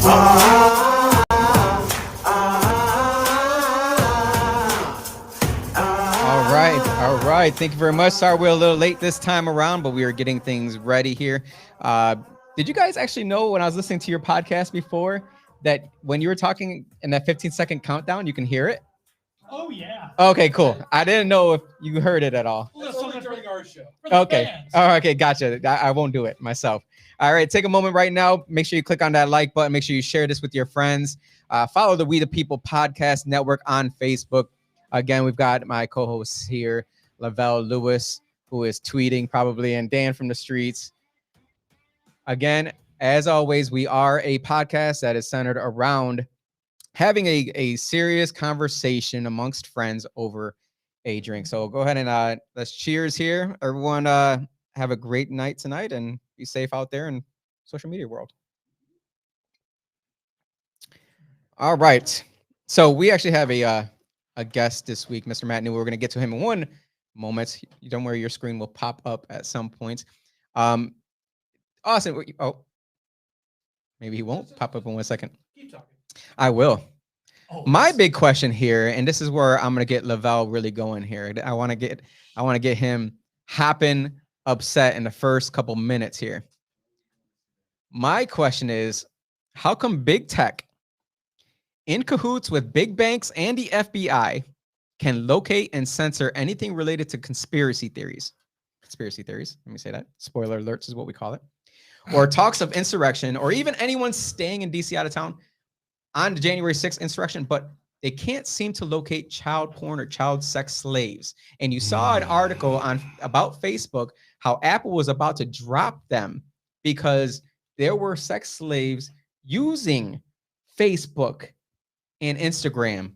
All right. Thank you very much. Sorry we're a little late this time around, but we are getting things ready here. Did you guys actually know when I was listening to your podcast before that when you were talking in that 15-second countdown, you can hear it? Oh yeah. Okay, cool. I didn't know if you heard it at all. Well, that's only during our show. Okay. Fans. Oh, okay. Gotcha. I won't do it myself. All right. Take a moment right now. Make sure you click on that like button. Make sure you share this with your friends. Follow the We the People Podcast Network on Facebook. Again, we've got my co-hosts here, Lavelle Lewis, who is tweeting probably, and Dan from the streets. Again, as always, we are a podcast that is centered around having a serious conversation amongst friends over a drink. So go ahead and let's cheers here. Everyone have a great night tonight and be safe out there in social media world. All right. So we actually have a guest this week, Mr. Matt New. We're going to get to him in one moment. You don't worry, your screen will pop up at some point. Austin, oh, maybe he won't pop up in 1 second. Keep talking. I will. Oh, My big question here, and this is where I'm gonna get Lavelle really going here. I want to get him hopping upset in the first couple minutes here. My question is, how come big tech, in cahoots with big banks and the FBI, can locate and censor anything related to conspiracy theories? Conspiracy theories. Let me say that. Spoiler alerts is what we call it. Or talks of insurrection, or even anyone staying in DC out of town on the January 6th insurrection, but they can't seem to locate child porn or child sex slaves. And you saw an article about Facebook how Apple was about to drop them because there were sex slaves using Facebook and Instagram.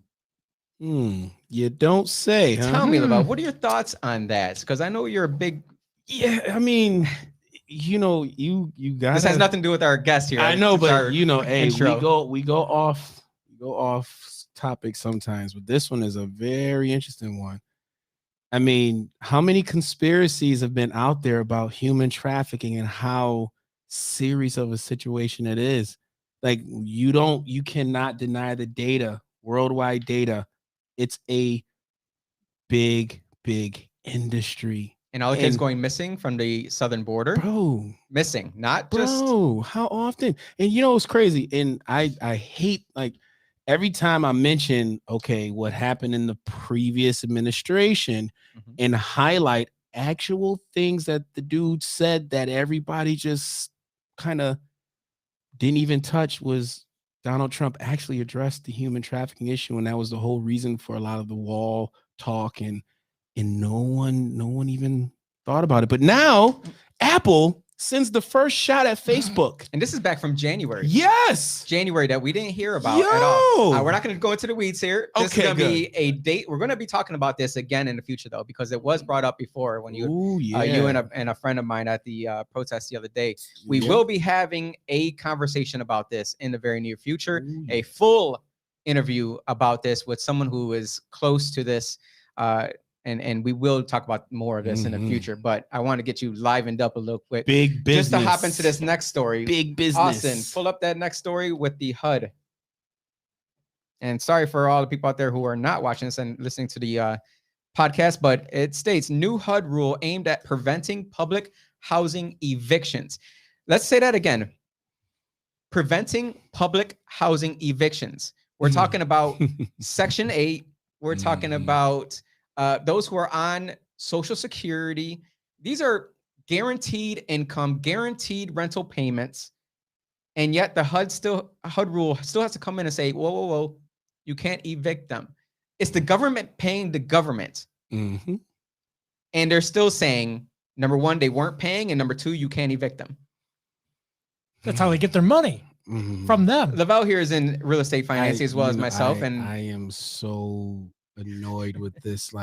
You don't say, huh? Tell me about what are your thoughts on that? Because I know you're a big. Yeah, I mean, you guys. This has nothing to do with our guest here. I know, It's but our hey, intro. we go off topic sometimes, but this one is a very interesting one. I mean, how many conspiracies have been out there about human trafficking and how serious of a situation it is? Like, you cannot deny the data, worldwide data. It's a big industry. And all the kids going missing from the southern border. Bro. Missing, not Bro, just. how often? And you know what's crazy? And I hate, like, every time I mention, okay, what happened in the previous administration and highlight actual things that the dude said that everybody just kind of didn't even touch, was Donald Trump actually addressed the human trafficking issue. And that was the whole reason for a lot of the wall talk, and no one even thought about it. But now Apple sends the first shot at Facebook. And this is back from January. Yes. January that we didn't hear about at all. We're not going to go into the weeds here. This is going to be a date. We're going to be talking about this again in the future, though, because it was brought up before when you and a friend of mine at the protest the other day. We will be having a conversation about this in the very near future, a full interview about this with someone who is close to this. And we will talk about more of this in the future, but I want to get you livened up a little quick. Big business. Just to hop into this next story. Big business. Austin, pull up that next story with the HUD. And sorry for all the people out there who are not watching this and listening to the podcast, but it states new HUD rule aimed at preventing public housing evictions. Let's say that again. Preventing public housing evictions. We're talking about Section 8. We're talking about those who are on Social Security. These are guaranteed income, guaranteed rental payments, and yet the HUD rule still has to come in and say, whoa, you can't evict them. It's the government paying the government, and they're still saying, number one, they weren't paying, and number two, you can't evict them. That's how they get their money from them. Lavelle here is in real estate financing as well as myself, and I am so annoyed with this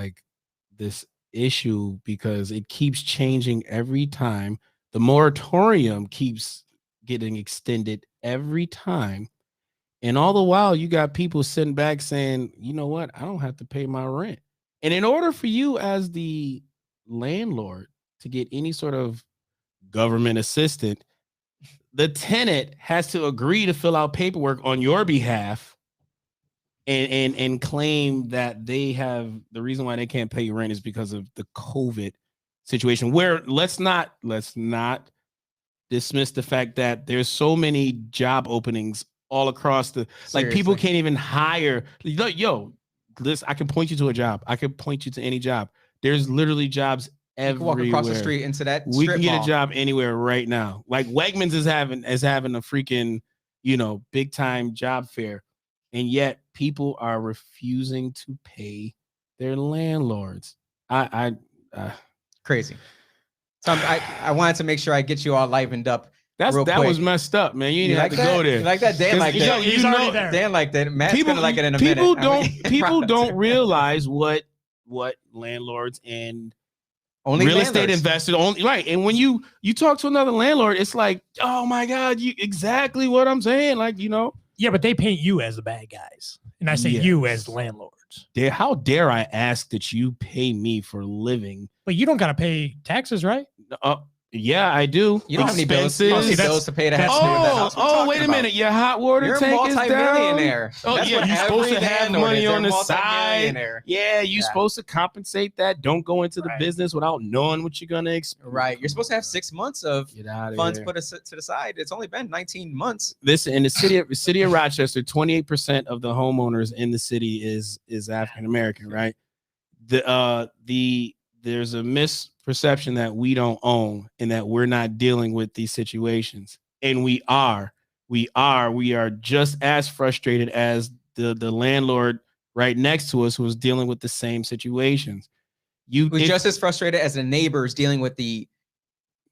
issue because it keeps changing every time. The moratorium keeps getting extended every time, and all the while you got people sitting back saying, you know what, I don't have to pay my rent. And in order for you as the landlord to get any sort of government assistance, the tenant has to agree to fill out paperwork on your behalf and claim that they have the reason why they can't pay you rent is because of the COVID situation, where let's not dismiss the fact that there's so many job openings all across the like people can't even hire. Yo, listen, I can point you to a job. I can point you to any job. There's literally jobs everywhere. Walk across the street into that. We can get a job anywhere right now. Like Wegmans is having a freaking, big time job fair, and yet people are refusing to pay their landlords. Crazy. So I wanted to make sure I get you all livened up. That was messed up, man. You didn't have to go there. You like that? Dan like that. He's already there. Dan like that. Matt's gonna like it in a minute. People don't realize what landlords and only real landlords. estate investors only right. And when you talk to another landlord, it's like, oh my God, you exactly what I'm saying. Like, Yeah, but they paint you as the bad guys. And I say you as the landlords. How dare I ask that you pay me for living? But you don't gotta pay taxes, right? Yeah, I do. You don't have any bills. You don't need bills to pay to have wait a minute. Your hot water tank is down. You're a multi-millionaire. Oh, That's yeah, you're supposed to have money on the side. Yeah, you're supposed to compensate that. Don't go into the business without knowing what you're gonna expect. Right. You're supposed to have 6 months of funds put to the side. It's only been 19 months. Listen, in the city of Rochester, 28% of the homeowners in the city is African American, right? There's a misperception that we don't own and that we're not dealing with these situations. And we are just as frustrated as the landlord right next to us who was dealing with the same situations. We're just as frustrated as the neighbors dealing with the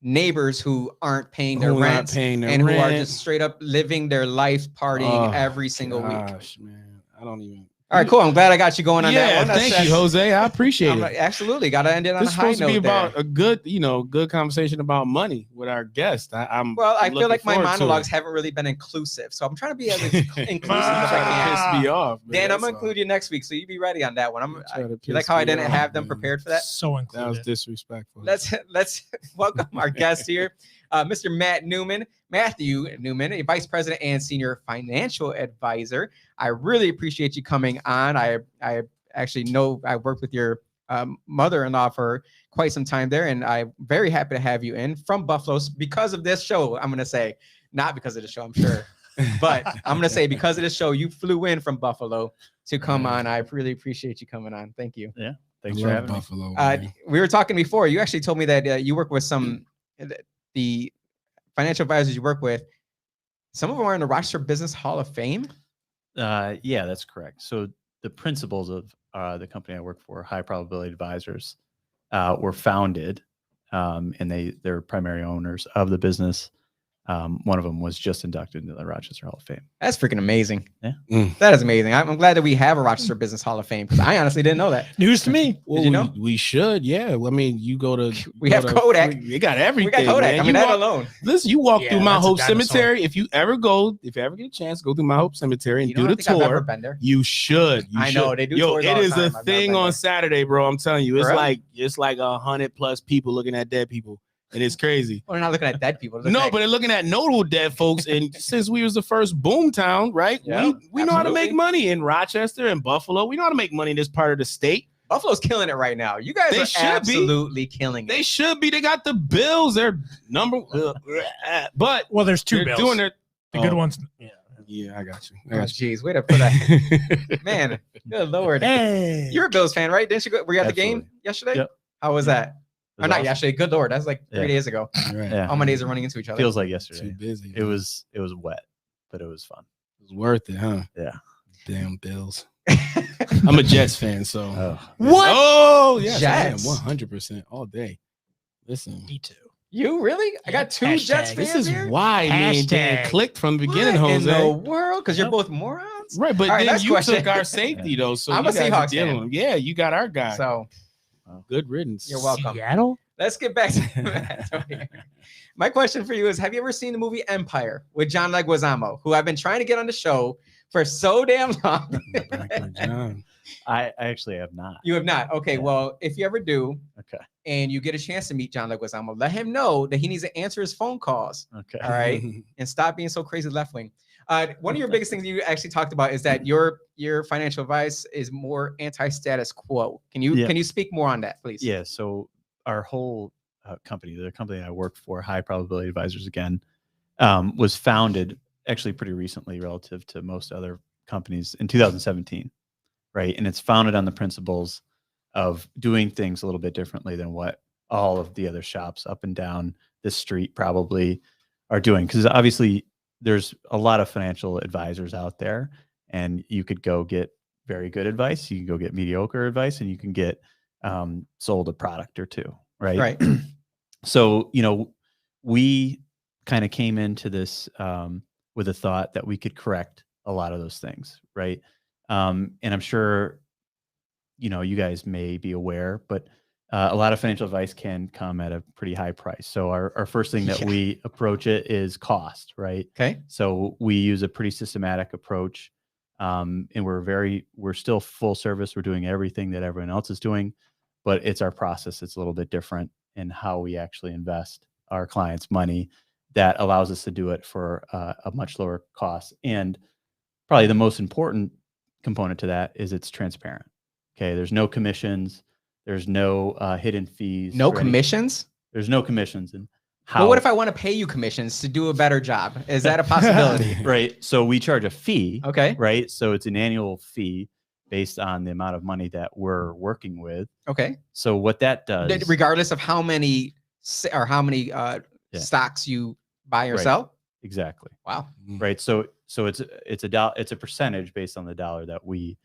neighbors who aren't paying their rent who are just straight up living their life partying every single week. Man, I don't even. All right, cool. I'm glad I got you going on that one. Thank you, Jose. I appreciate it. Absolutely. Got to end it on a high note. It's supposed to be about a good conversation about money with our guest. I feel like my monologues haven't really been inclusive, so I'm trying to be as inclusive as I can. Piss me off, man. Dan, I'm gonna include you next week, so you be ready on that one. You like how I didn't have them prepared for that? So included. That was disrespectful. Let's welcome our guest here, Mr. Matthew Newman, a vice president and senior financial advisor. I really appreciate you coming on. I actually know I worked with your mother-in-law for quite some time there, and I'm very happy to have you in from Buffalo because of this show. I'm going to say, not because of the show, I'm sure, but I'm going to say because of the show, you flew in from Buffalo to come on. I really appreciate you coming on. Thank you. Yeah, thanks for having Buffalo, me. We were talking before. You actually told me that you work with some the financial advisors you work with. Some of them are in the Rochester Business Hall of Fame. Yeah, that's correct. So the principals of the company I work for, High Probability Advisors, were founded, and they're primary owners of the business. One of them was just inducted into the Rochester Hall of Fame. That's freaking amazing. Yeah, that is amazing. I'm glad that we have a Rochester Business Hall of Fame because I honestly didn't know that. News to me. Did you know? We should. Yeah. I mean, you go to. We have Kodak. We got everything. We got Kodak. Man. I mean, that alone. Listen, you walk through Mount Hope Cemetery. If you ever get a chance, go through Mount Hope Cemetery and do the tour. I've ever been there. You should. I know they do. Yo, it is a thing on Saturday, bro. I'm telling you, it's like 100+ people looking at dead people. And it's crazy. Well, they're not looking at dead people. No, but they're looking at notable dead folks. And since we was the first boom town, right? Yeah, we know how to make money in Rochester and Buffalo. We know how to make money in this part of the state. Buffalo's killing it right now. You guys are absolutely killing it. They should be. They got the Bills. They're number. But there's two Bills. Doing their good ones. Yeah, I got you. Jeez, way to put that. Man, good Lord. Hey, you're a Bills fan, right? Didn't you go? Were you at the game yesterday? Yep. How was that? Or not yesterday. Good Lord, that's like 3 days ago. Right. Yeah. All my days are running into each other. Feels like yesterday. Too busy. It was wet, but it was fun. It was worth it, huh? Yeah. Damn Bills. I'm a Jets fan, so. What? Oh, yeah. Jets. 100% all day. Listen. Me too. You really? I got two Jets fans. This is why me and Dan clicked from the beginning, Jose. In the world? Because you're both morons? Right, but then you took our safety, though. So I'm a Seahawks fan. Yeah, you got our guy. So. Good riddance. You're welcome. Seattle? Let's get back to my question for you is, have you ever seen the movie Empire with John Leguizamo, who I've been trying to get on the show for so damn long? I actually have not. You have not. Okay. Yeah. Well, if you ever do, Okay. and you get a chance to meet John Leguizamo, let him know that he needs to answer his phone calls. Okay. All right. And stop being so crazy left wing. One of your biggest things you actually talked about is that your financial advice is more anti-status quo. Can you speak more on that, please? Yeah. So our whole company, the company I work for, High Probability Advisors, again, was founded actually pretty recently relative to most other companies in 2017, right? And it's founded on the principles of doing things a little bit differently than what all of the other shops up and down this street probably are doing. Because obviously there's a lot of financial advisors out there, and you could go get very good advice, you can go get mediocre advice, and you can get sold a product or two, right? Right. So, we kind of came into this with a thought that we could correct a lot of those things, right? And I'm sure, you guys may be aware, but a lot of financial advice can come at a pretty high price. So our first thing that we approach it is cost, right? Okay. So we use a pretty systematic approach, and we're still full service. We're doing everything that everyone else is doing, but it's our process. It's a little bit different in how we actually invest our clients' money that allows us to do it for a much lower cost. And probably the most important component to that is it's transparent. Okay. There's no commissions. There's no hidden fees. No commissions? There's no commissions. And how? Well, what if I want to pay you commissions to do a better job? Is that a possibility? Right. So we charge a fee. Okay. Right. So it's an annual fee based on the amount of money that we're working with. Okay. So what that does, regardless of how many stocks you buy or Right. sell. Exactly. Wow. Right. So it's a percentage based on the dollar that we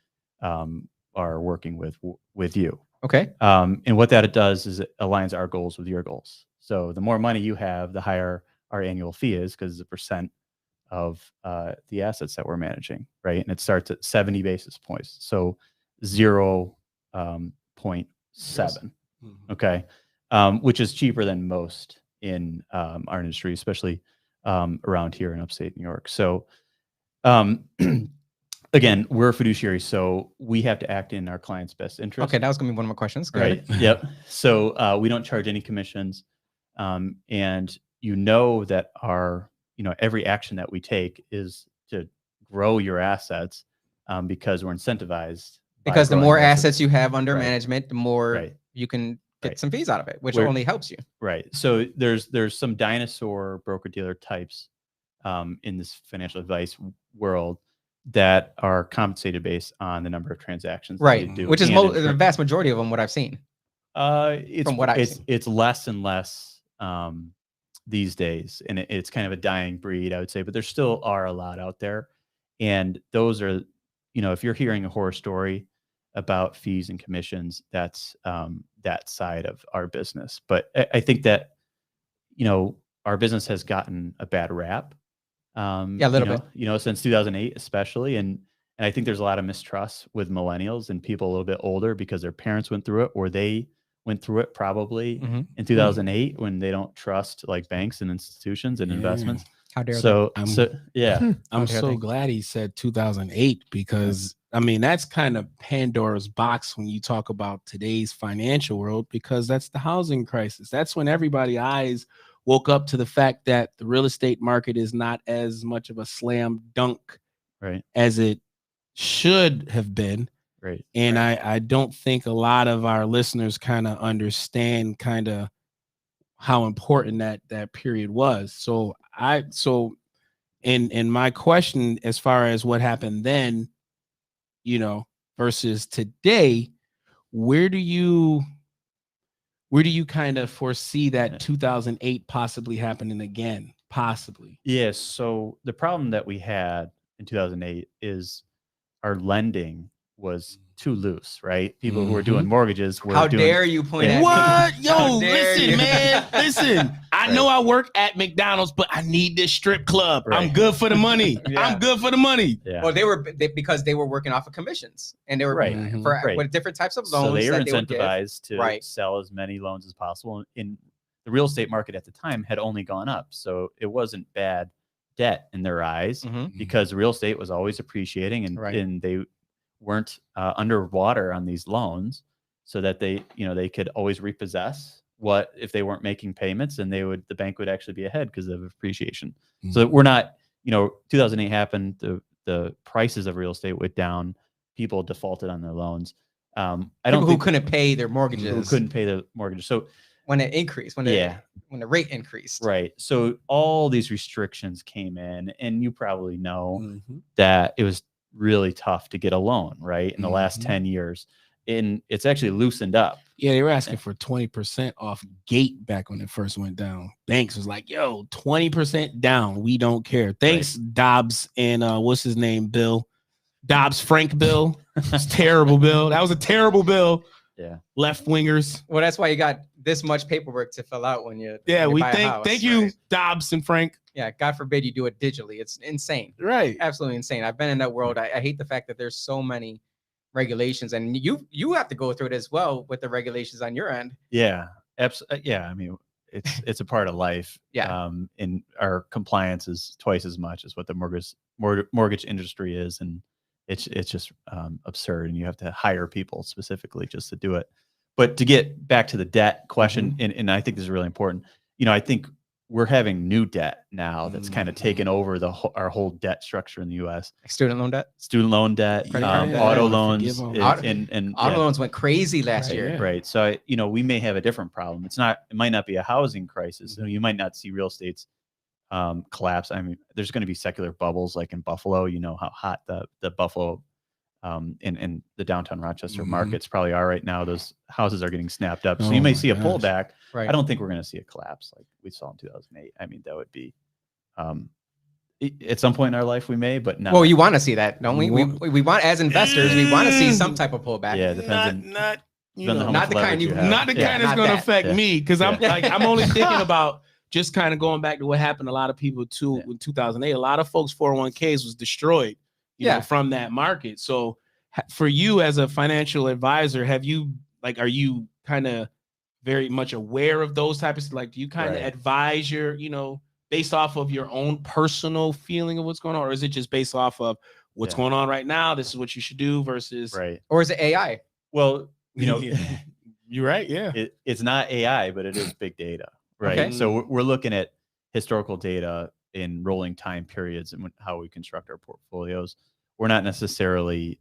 are working with you. Okay. And what that does is it aligns our goals with your goals. So the more money you have, the higher our annual fee is, because it's a percent of the assets that we're managing, right? And it starts at 70 basis points. So 0.7, okay, which is cheaper than most in our industry, especially around here in upstate New York. So again, we're a fiduciary, so we have to act in our client's best interest. Okay, that was gonna be one of my questions. Go Right. ahead. Yep. So we don't charge any commissions, and that our every action that we take is to grow your assets, because we're incentivized. Because the more assets you have under Right. management, the more Right. you can get Right. some fees out of it, which We're- only helps you. Right. So there's some dinosaur broker-dealer types in this financial advice world that are compensated based on the number of transactions that Right. they do. Which is and the vast majority of them, what I've seen. From what I've seen. it's less and less these days, and it's kind of a dying breed, I would say, but there still are a lot out there. And those are, if you're hearing a horror story about fees and commissions, that's that side of our business. But I think that, our business has gotten a bad rap. Yeah, a little bit. Since 2008, especially. And I think there's a lot of mistrust with millennials and people a little bit older because their parents went through it, or they went through it probably Mhm. in 2008, when they don't trust like banks and institutions and investments. How dare Yeah. I'm Okay, so thank- glad he said 2008, because I mean that's kind of Pandora's box when you talk about today's financial world, because that's the housing crisis. That's when everybody's eyes woke up to the fact that the real estate market is not as much of a slam dunk Right. as it should have been. Right. And I don't think a lot of our listeners kind of understand kind of how important that period was. So in my question, as far as what happened then, versus today, where do you kind of foresee that 2008 possibly happening again? Possibly. Yes. So the problem that we had in 2008 is our lending was too loose, right? People who were doing mortgages were How doing, dare you point Yeah. at me? What? How Yo, dare listen, you. man. Listen. I know I work at McDonald's, but I need this strip club. I'm Right. good for the money. Yeah. I'm good for the money. Yeah. Well, because they were working off of commissions, and they were Right. for Right. with different types of loans. So they were that would give. incentivized to Right. sell as many loans as possible. And the real estate market at the time had only gone up. So it wasn't bad debt in their eyes, Mhm. because real estate was always appreciating, and, Right. and they weren't underwater on these loans, so that they could always repossess what if they weren't making payments, and the bank would actually be ahead because of appreciation. So that we're not, 2008 happened, the prices of real estate went down, people defaulted on their loans. I don't People who think couldn't pay their mortgages. who couldn't pay the mortgage. So when it increased, when the rate increased. right. So all these restrictions came in, and you probably know Mhm. that it was really tough to get a loan, right? In the last Mhm. 10 years. And it's actually loosened up. Yeah, they were asking for 20% off gate back when it first went down. Banks was like, yo, 20% down. We don't care. Thanks, Dobbs and what's his name? Bill. Dobbs Frank Bill. It's terrible bill. That was a terrible bill. Yeah. Left wingers. Well, that's why you got this much paperwork to fill out when you Yeah, when you we buy a house, thank you, right? Dobbs and Frank. Yeah, God forbid you do it digitally. It's insane. Right. Absolutely insane. I've been in that world. I hate the fact that there's so many regulations, and you have to go through it as well with the regulations on your end. Yeah. Yeah. I mean, it's a part of life. Yeah. And our compliance is twice as much as what the mortgage industry is. And it's just absurd. And you have to hire people specifically just to do it. But to get back to the debt question, and I think this is really important, I think we're having new debt now that's kind of taken over our whole debt structure in the U.S. Like student loan debt. Student loan debt, Credit card debt. auto Yeah, loans, forgive 'em. and Auto yeah, loans went crazy last Right, year. yeah. right. So we may have a different problem. It might not be a housing crisis. You might not see real estate's collapse. I mean, there's going to be secular bubbles like in Buffalo. You know how hot the Buffalo and the downtown Rochester markets probably are right now. Those houses are getting snapped up. So Oh you may my see a gosh. pullback. Right. I don't think we're going to see a collapse like we saw in 2008. I mean, that would be at some point in our life we may, but not. Well, you want to see that, don't we? You We want, as investors, we want to see some type of pullback. Yeah, it depends. Not you depends on know, how not much the kind leverage you- have. not the Yeah. kind that's Not going to that. affect Yeah. me, because I'm Yeah. like I'm only thinking about just kind of going back to what happened to a lot of people too in 2008. A lot of folks 401ks was destroyed, you know, from that market. So for you as a financial advisor, are you kind of very much aware of those types of, like, do you kind of Right. advise your, based off of your own personal feeling of what's going on, or is it just based off of what's Yeah. going on right now? This is what you should do versus Right. Or is it AI? Well, You're right. Yeah. it's not AI, but it is big data, right? Okay. So we're looking at historical data in rolling time periods and how we construct our portfolios. We're not necessarily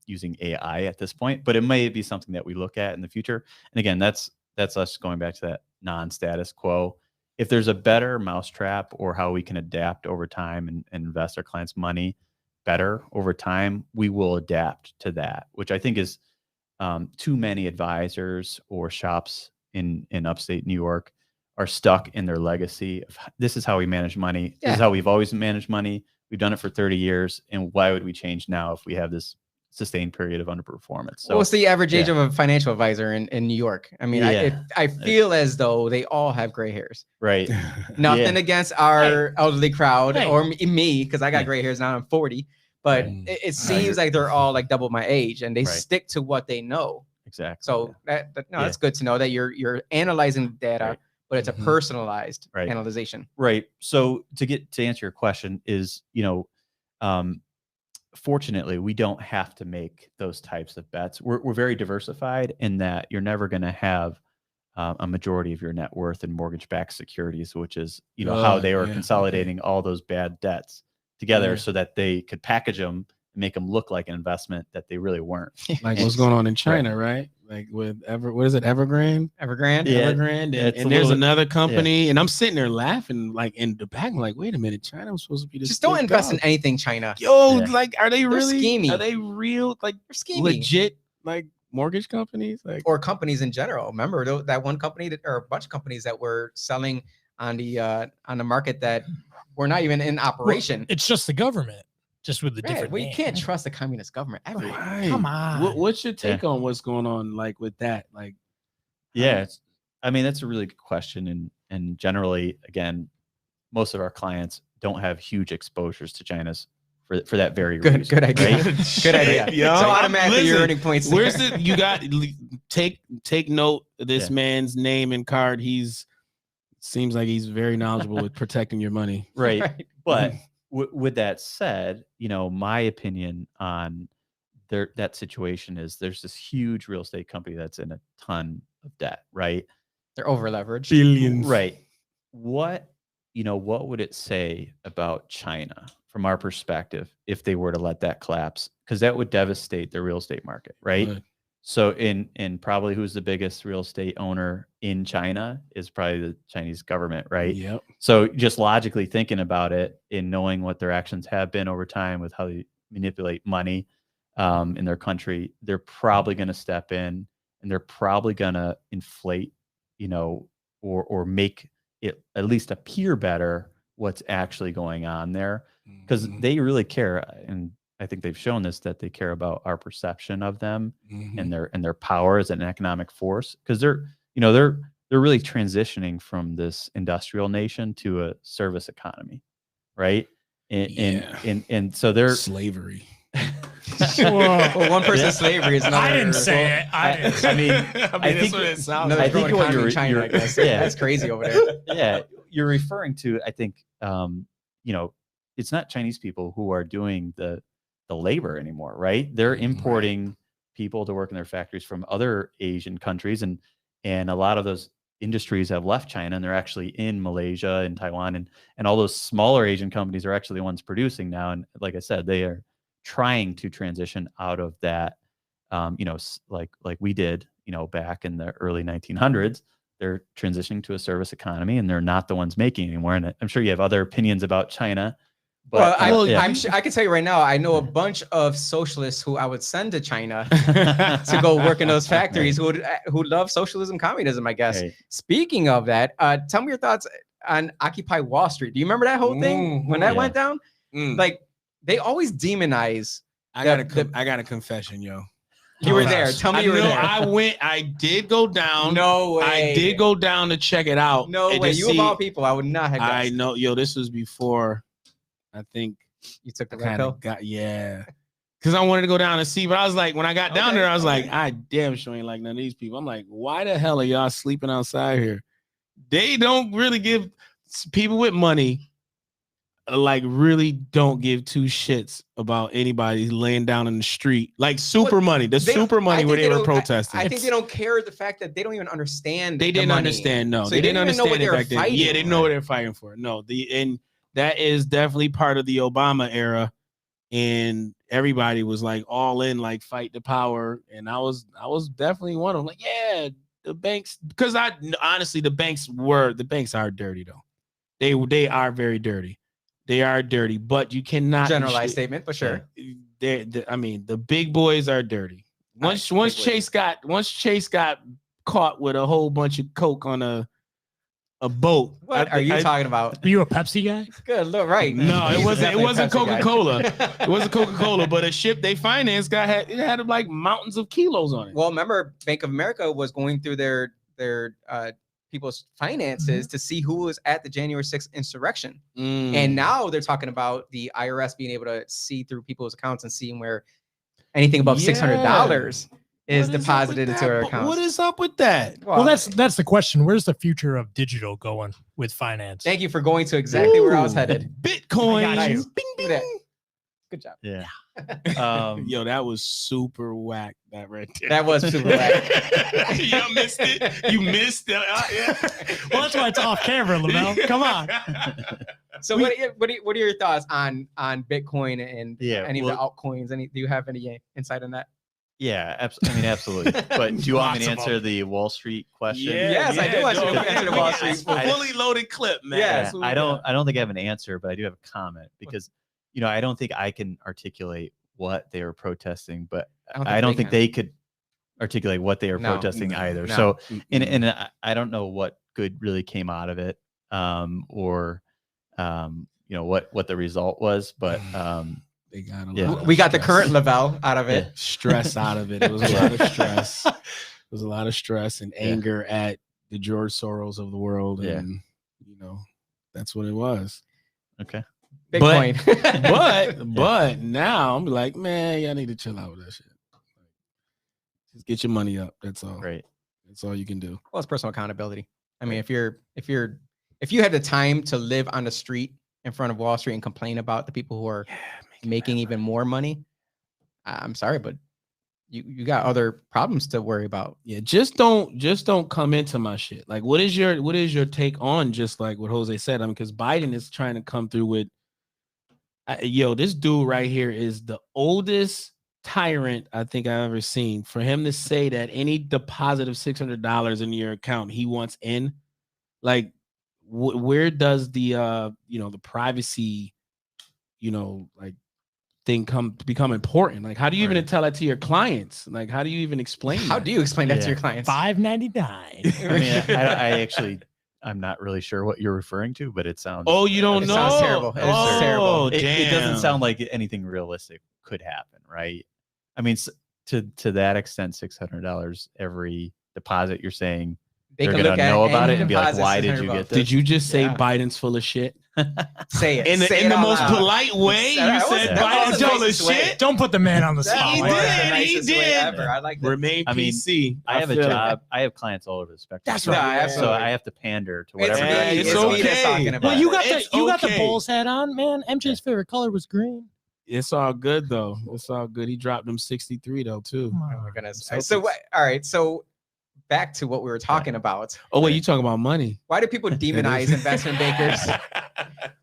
using AI at this point, but it may be something that we look at in the future. And again, that's us going back to that non-status quo. If there's a better mousetrap or how we can adapt over time and invest our clients' money better over time, we will adapt to that, which I think is too many advisors or shops in upstate New York are stuck in their legacy of this is how we manage money. This is how we've always managed money. We've done it for 30 years. And why would we change now if we have this sustained period of underperformance? So What's the average age of a financial advisor in New York? I mean, I feel as though they all have gray hairs. right. Nothing against our elderly crowd Hey. or me, because I got Yeah. gray hairs now. I'm 40, but Right. it seems like they're all like double my age, and they Right. stick to what they know. Exactly. So yeah. that's good to know that you're analyzing the data, Right. but it's a Mhm. personalized Right. analyzation. Right. So to answer your question is, fortunately, we don't have to make those types of bets. We're very diversified in that you're never going to have a majority of your net worth in mortgage-backed securities, which is, how they were yeah, consolidating all those bad dets together Yeah. so that they could package them and make them look like an investment that they really weren't. Like what's going on in China, right? Like with what is it, Evergrande? Evergrande. Yeah. Evergrande, it's a and there's little- another company, and I'm sitting there laughing, like in the back, I'm like, wait a minute, China was supposed to be this. Just don't big invest dog. in anything China. Yo, Yeah. like, are they really schemy. Are they real, like They're scheming. legit, like mortgage companies? Like, Or companies in general. Remember that one company or a bunch of companies that were selling on the market that were not even in operation. It's just the government, just with the Right. different. Well, you name. can't trust the communist government ever. right. Come on. What's your take on what's going on, like with that? Like, Yeah, that's a really good question, and generally, again, most of our clients don't have huge exposures to China's for that very reason. Good idea. right? Good idea. Yo, So automatically you're listen, earning points. where's there. you got take note of this Yeah. man's name and card. Seems like he's very knowledgeable with protecting your money. Right. Right. But with that said, my opinion on that situation is there's this huge real estate company that's in a ton of debt, right? They're over leveraged. Billions. Right. What would it say about China from our perspective if they were to let that collapse? Because that would devastate the real estate market, right? Right. So in probably who's the biggest real estate owner in China is probably the Chinese government, right? Yep. So just logically thinking about it and knowing what their actions have been over time with how they manipulate money in their country, they're probably going to step in and they're probably going to inflate, or make it at least appear better what's actually going on there, because they really care. And I think they've shown this, that they care about our perception of them and their power as an economic force, because they're really transitioning from this industrial nation to a service economy, right? And so they're slavery. Well, one person's slavery is another. I didn't say it. I mean, I think what it sounds Another I like. think growing what economy you're- in China, you're- I guess. yeah. That's crazy over there. yeah, you're referring to, I think, it's not Chinese people who are doing the labor anymore, right? They're importing people to work in their factories from other Asian countries, and a lot of those industries have left China and they're actually in Malaysia and Taiwan, and all those smaller Asian companies are actually the ones producing now. And like I said, they are trying to transition out of that, like we did, back in the early 1900s. They're transitioning to a service economy, and they're not the ones making anymore. And I'm sure you have other opinions about China. But, I'm sure I can tell you right now, I know a bunch of socialists who I would send to China to go work in those factories who love socialism, communism, I guess. Right. Speaking of that, tell me your thoughts on Occupy Wall Street. Do you remember that whole thing when that went down? Like, they always demonize. I got a confession, yo. You were there. Tell me you were there. I did go down. No way. I did go down to check it out. No and way. to You see- of all people, I would not have guessed. I know, yo. This was before. I think You took the I red kind pill. of got because I wanted to go down and see. But I was like, when I got down Okay, there, I was okay. like, I damn sure ain't like none of these people. I'm like, why the hell are y'all sleeping outside here? They don't really give people with money. Like, really don't give two shits about anybody laying down in the street. Like super money, the They don't- super I money think where they were don't- protesting. I think they don't care the fact that they don't even understand. They the didn't money. understand. No, So they didn't even know what understand they it were back then. fighting Yeah, they didn't for. know what they're fighting for. No, and that is definitely part of the Obama era, and everybody was like all in, like fight the power, and I was definitely one of them. Like, yeah, the banks, because honestly, the banks are dirty though. They are very dirty. They are dirty, but you cannot Generalized statement, but sure. I mean, the big boys are dirty. Once big Chase got caught with a whole bunch of coke on a boat. What are you talking about? Are you a Pepsi guy? Good, look, right. No, it He's wasn't definitely a Pepsi guy. Coca-Cola. It wasn't Coca-Cola, but a ship they financed had like mountains of kilos on it. Well, remember, Bank of America was going through their people's finances to see who was at the January 6th insurrection. And now they're talking about the IRS being able to see through people's accounts and seeing where anything above $600 is deposited into their accounts. What is up with that? Well, that's the question. Where's the future of digital going with finance? Thank you for going to exactly where I was Ooh, headed. Bitcoin. I got you. Bing, Look bing. at that. Good job. Yeah. Yo, that was super whack. That right there. That was super whack. You missed it. You missed it. Yeah. Well, that's why it's off camera, Lavelle. Come on. So what are your thoughts on Bitcoin and any of the altcoins? Do you have any insight on that? Yeah, absolutely. But do you want me to Lots of answer the Wall Street question? Yes, I do want you to answer the Wall Street. Fully loaded clip, man. Yeah, That's what we I got. don't think I have an answer, but I do have a comment because I don't think I can articulate what they were protesting, but I don't think they could articulate what they were protesting either. no. So and I don't know what good really came out of it, or what the result was, but They got a Yeah. lot of we got the stress. current Lavelle out of it. stress out of it. It was a lot of stress. It was a lot of stress and anger at the George Soros of the world, Yeah. and that's what it was. okay. Bitcoin. But now I'm like, man, y'all need to chill out with that shit. Just get your money up. That's all. Great. That's all you can do. Well, it's personal accountability. I mean, if you had the time to live on the street in front of Wall Street and complain about the people who are making even more money, I'm sorry, but you got other problems to worry about. Yeah, just don't come into my shit. Like, what is your take on just like what Jose said? I mean, because Biden is trying to come through with, this dude right here is the oldest tyrant I think I've ever seen. For him to say that any deposit of $600 in your account he wants in, like, where does the the privacy, like, thing become important? Like, how do you even tell that to your clients? Like, how do you even explain How that? do you explain that to your clients? $5.99. I mean, I'm not really sure what you're referring to, but it sounds. Oh, you don't It know? sounds terrible. It is terrible. It doesn't sound like anything realistic could happen, right? I mean, to that extent, $600 every deposit, you're saying They they're can gonna look at know about any it and be like, deposit, "Why did 600 you bucks. get this?" Did you just say Yeah. Biden's full of shit? Say it. In Say it the out most loud. polite way, That you was- said that Biden's was the full of nicest way. shit. Don't put the man on the That spot. He was did, the he nicest way did. ever. I like that. Remain I mean, PC. I have a feel it. job. I have clients all over the spectrum. That's right. So Yeah, absolutely. I have to pander to It's whatever. me. Yeah, direction it's they're going. okay. That's talking about. Well, you got It's the okay. Bulls hat on, man. MJ's favorite color was green. It's all good though. It's all good. He dropped them 63 though too. Come Oh on. my goodness. Celtics. So all right. So back to what we were talking about. Oh wait, you talking about money? Why do people demonize investment bankers?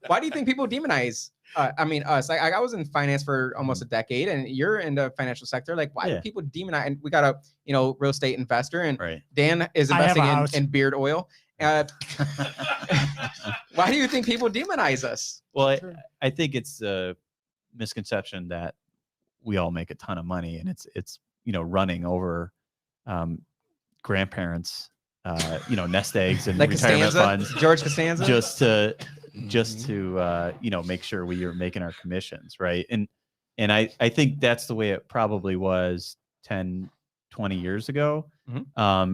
Why do you think people demonize? Us. Like, I was in finance for almost a decade, and you're in the financial sector. Like, why do Yeah. people demonize? And we got a real estate investor, and Right. Dan is I have investing a house. in beard oil. Why do you think people demonize us? Well, I think it's a misconception that we all make a ton of money, and it's running over grandparents, nest eggs and Like retirement Costanza, funds George Costanza. just to make sure we are making our commissions, right? And I think that's the way it probably was 10, 20 years ago. Mhm.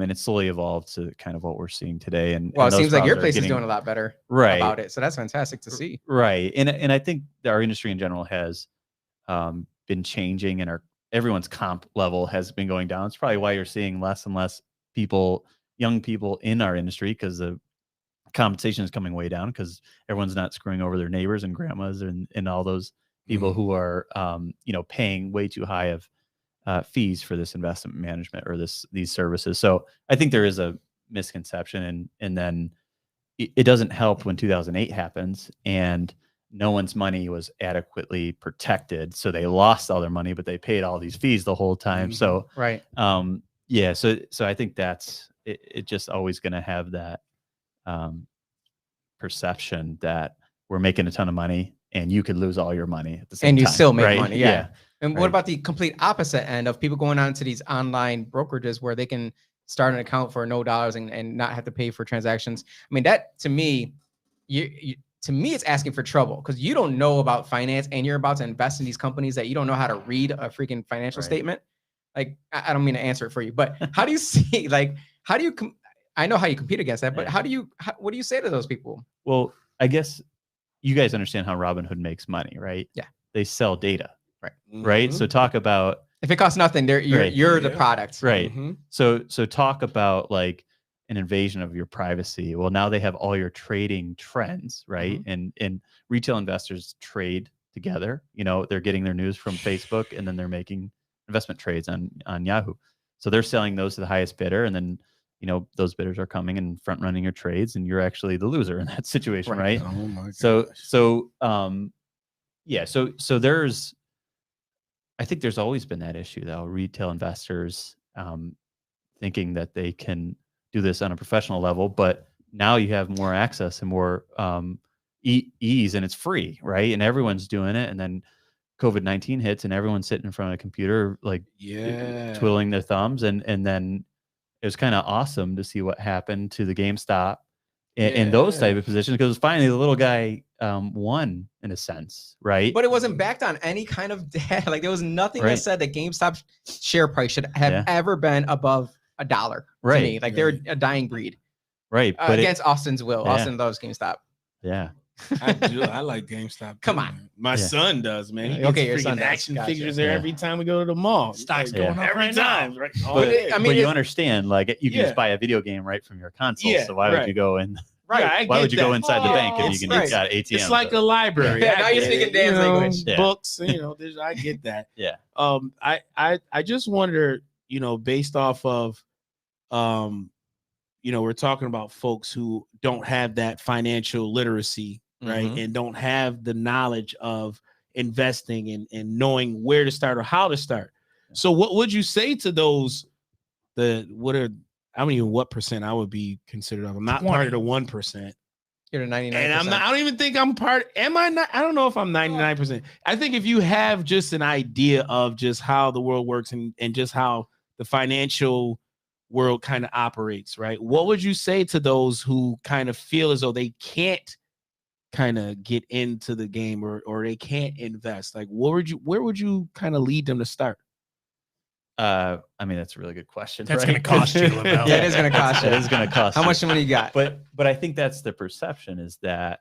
And it's slowly evolved to kind of what we're seeing today. And Well, it those seems like your problems are place is getting- doing a lot better right about it. So that's fantastic to see. Right. And I think that our industry in general has been changing, and everyone's comp level has been going down. It's probably why you're seeing less and less young people in our industry, because the compensation is coming way down, because everyone's not screwing over their neighbors and grandmas and all those people who are paying way too high of fees for this investment management or these services. So I think there is a misconception, and then it doesn't help when 2008 happens and no one's money was adequately protected, so they lost all their money, but they paid all these fees the whole time. So Right. so I think that's it just always going to have that perception that we're making a ton of money and you could lose all your money at the same time. And you still make right? money. Yeah. And what Right. about the complete opposite end of people going on to these online brokerages where they can start an account for no dollars and not have to pay for transactions? I mean, that to me, it's asking for trouble, because you don't know about finance and you're about to invest in these companies that you don't know how to read a freaking financial Right. statement. Like, I don't mean to answer it for you, but how do you see, like, how do you, I know how you compete against that, but Yeah. what do you say to those people? Well, I guess you guys understand how Robinhood makes money, right? Yeah. They sell data, right? Mhm. So talk about If it costs nothing, you're Right. the Yeah. product. right. Mhm. So talk about like an invasion of your privacy. Well, now they have all your trading trends, right? And retail investors trade together. They're getting their news from Facebook, and then they're making investment trades on Yahoo. So they're selling those to the highest bidder, and then those bidders are coming and front running your trades, and you're actually the loser in that situation, right? Oh my gosh. So there's, I think there's always been that issue though, retail investors thinking that they can do this on a professional level, but now you have more access and more ease, and it's free, right? And everyone's doing it, and then COVID-19 hits, and everyone's sitting in front of a computer, like twiddling their thumbs, and then it was kind of awesome to see what happened to the GameStop and those type of positions, because finally the little guy won in a sense, right? But it wasn't backed on any kind of data. Like, there was nothing that Right. said that GameStop share price should have Yeah. ever been above $1 to Right. me. Like, they're a dying breed Right, but against Austin's will. Yeah. Austin loves GameStop. yeah, I do. I like GameStop. Come too, on. man. My Yeah. son does, man. He Okay, gets your son freaking does. action Gotcha. figures there Yeah. every time we go to the mall. Stock's Like, going up every right now. time. Right? But yeah. I mean, but you understand, like, you can Yeah. just buy a video game right from your console. Yeah, So why would right. you go and Right. Yeah, I Why get would you go that. inside the bank if Oh, you can right. got ATM? It's like a library. Yeah, I now you're get speaking it, Dan's you know, language. Yeah. Books, I get that. Yeah. I just wonder, based off of, we're talking about folks who don't have that financial literacy, right, Mhm. and don't have the knowledge of investing and knowing where to start or how to start. So, what would you say to those? I don't even what percent I would be considered of. I'm not part of the 1%. You're the 99%. And I'm not, I don't even think I'm part. Am I not? I don't know if I'm 99%. I think if you have just an idea of just how the world works and just how the financial world kind of operates, right? What would you say to those who kind of feel as though they can't kind of get into the game or they can't invest? Like, where would you kind of lead them to start? I mean, that's a really good question. That's right? going to cost you, Lavelle. Yeah, it is going to cost you. It is going to cost How you. much money you got? But I think that's the perception, is that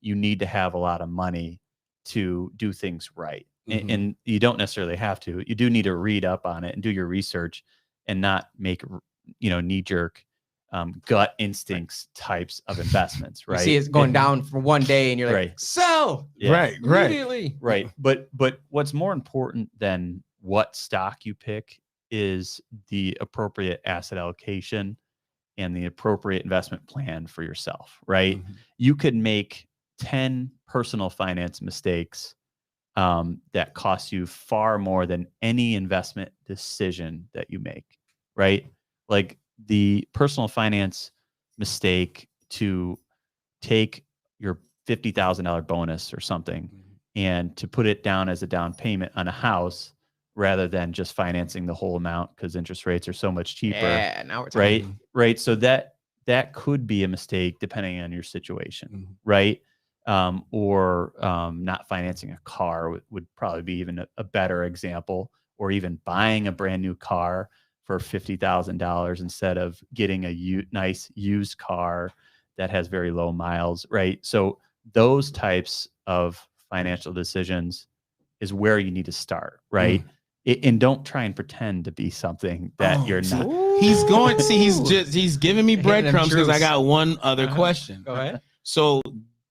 you need to have a lot of money to do things right. Mhm. And you don't necessarily have to. You do need to read up on it and do your research and not make knee-jerk gut instincts types of investments, You right? see it's going down for one day, and you're like, Right. sell Yeah. Right. immediately. Right. But what's more important than what stock you pick is the appropriate asset allocation and the appropriate investment plan for yourself, right? Mhm. You could make 10 personal finance mistakes that cost you far more than any investment decision that you make, right? Like the personal finance mistake to take your $50,000 bonus or something and to put it down as a down payment on a house rather than just financing the whole amount because interest rates are so much cheaper. Yeah, now we're talking. Right. Right. So that could be a mistake depending on your situation. Mhm. Right. Or not financing a car would probably be even a better example, or even buying a brand new car for $50,000 instead of getting a nice used car that has very low miles. Right. So those types of financial decisions is where you need to start. Right. And don't try and pretend to be something that you're see, not. He's going. See, he's giving me Hitting them breadcrumbs because I truths. got one other Uh-huh. question. Go ahead. So,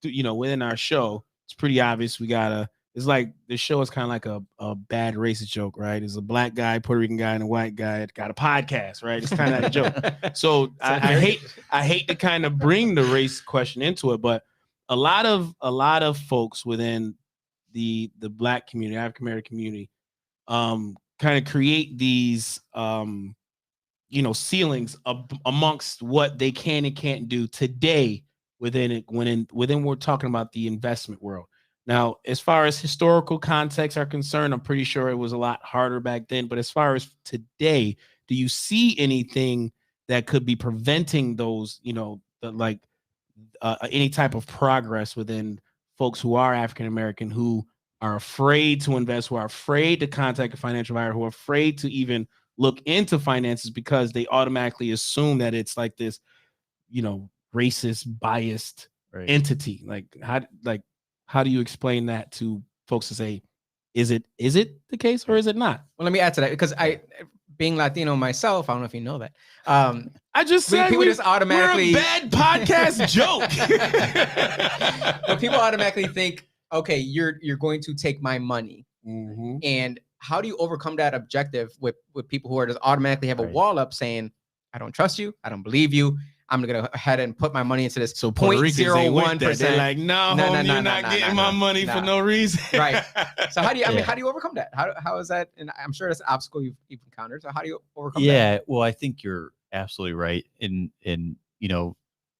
within our show, it's pretty obvious it's like the show is kind of like a bad racist joke, right? It's a black guy, Puerto Rican guy, and a white guy got a podcast, right? It's kind of a joke. So I hate to kind of bring the race question into it, but a lot of folks within the black community, African American community, kind of create these ceilings amongst what they can and can't do today within we're talking about the investment world. Now, as far as historical contexts are concerned, I'm pretty sure it was a lot harder back then. But as far as today, do you see anything that could be preventing those, any type of progress within folks who are African American, who are afraid to invest, who are afraid to contact a financial advisor, who are afraid to even look into finances because they automatically assume that it's like this, racist, biased entity? How do you explain that to folks to say, is it the case or is it not? Well, let me add to that, because being Latino myself, I don't know if you know that. I just said people just automatically we're a bad podcast joke. But people automatically think, okay, you're going to take my money. Mm-hmm. And how do you overcome that objective with people who are just automatically have a wall up saying, I don't trust you, I don't believe you, I'm gonna go ahead and put my money into this. So Puerto Ricans ain't with that. They're 0.01%. like, no, you're not getting my money for no reason. Right. So how do you? How do you overcome that? How is that? And I'm sure that's an obstacle you've encountered. So how do you overcome that? Yeah. Well, I think you're absolutely right. In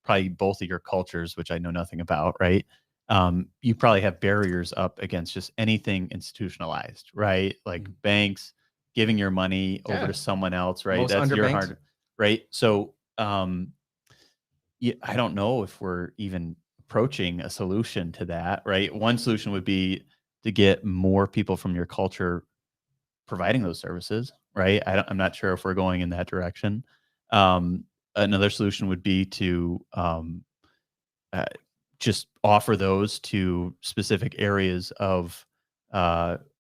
probably both of your cultures, which I know nothing about, right? You probably have barriers up against just anything institutionalized, right? Like banks giving your money over to someone else, right? Most That's your underbanked. hard, right? So, I don't know if we're even approaching a solution to that, right? One solution would be to get more people from your culture providing those services, right? I'm not sure if we're going in that direction. Another solution would be to just offer those to specific areas of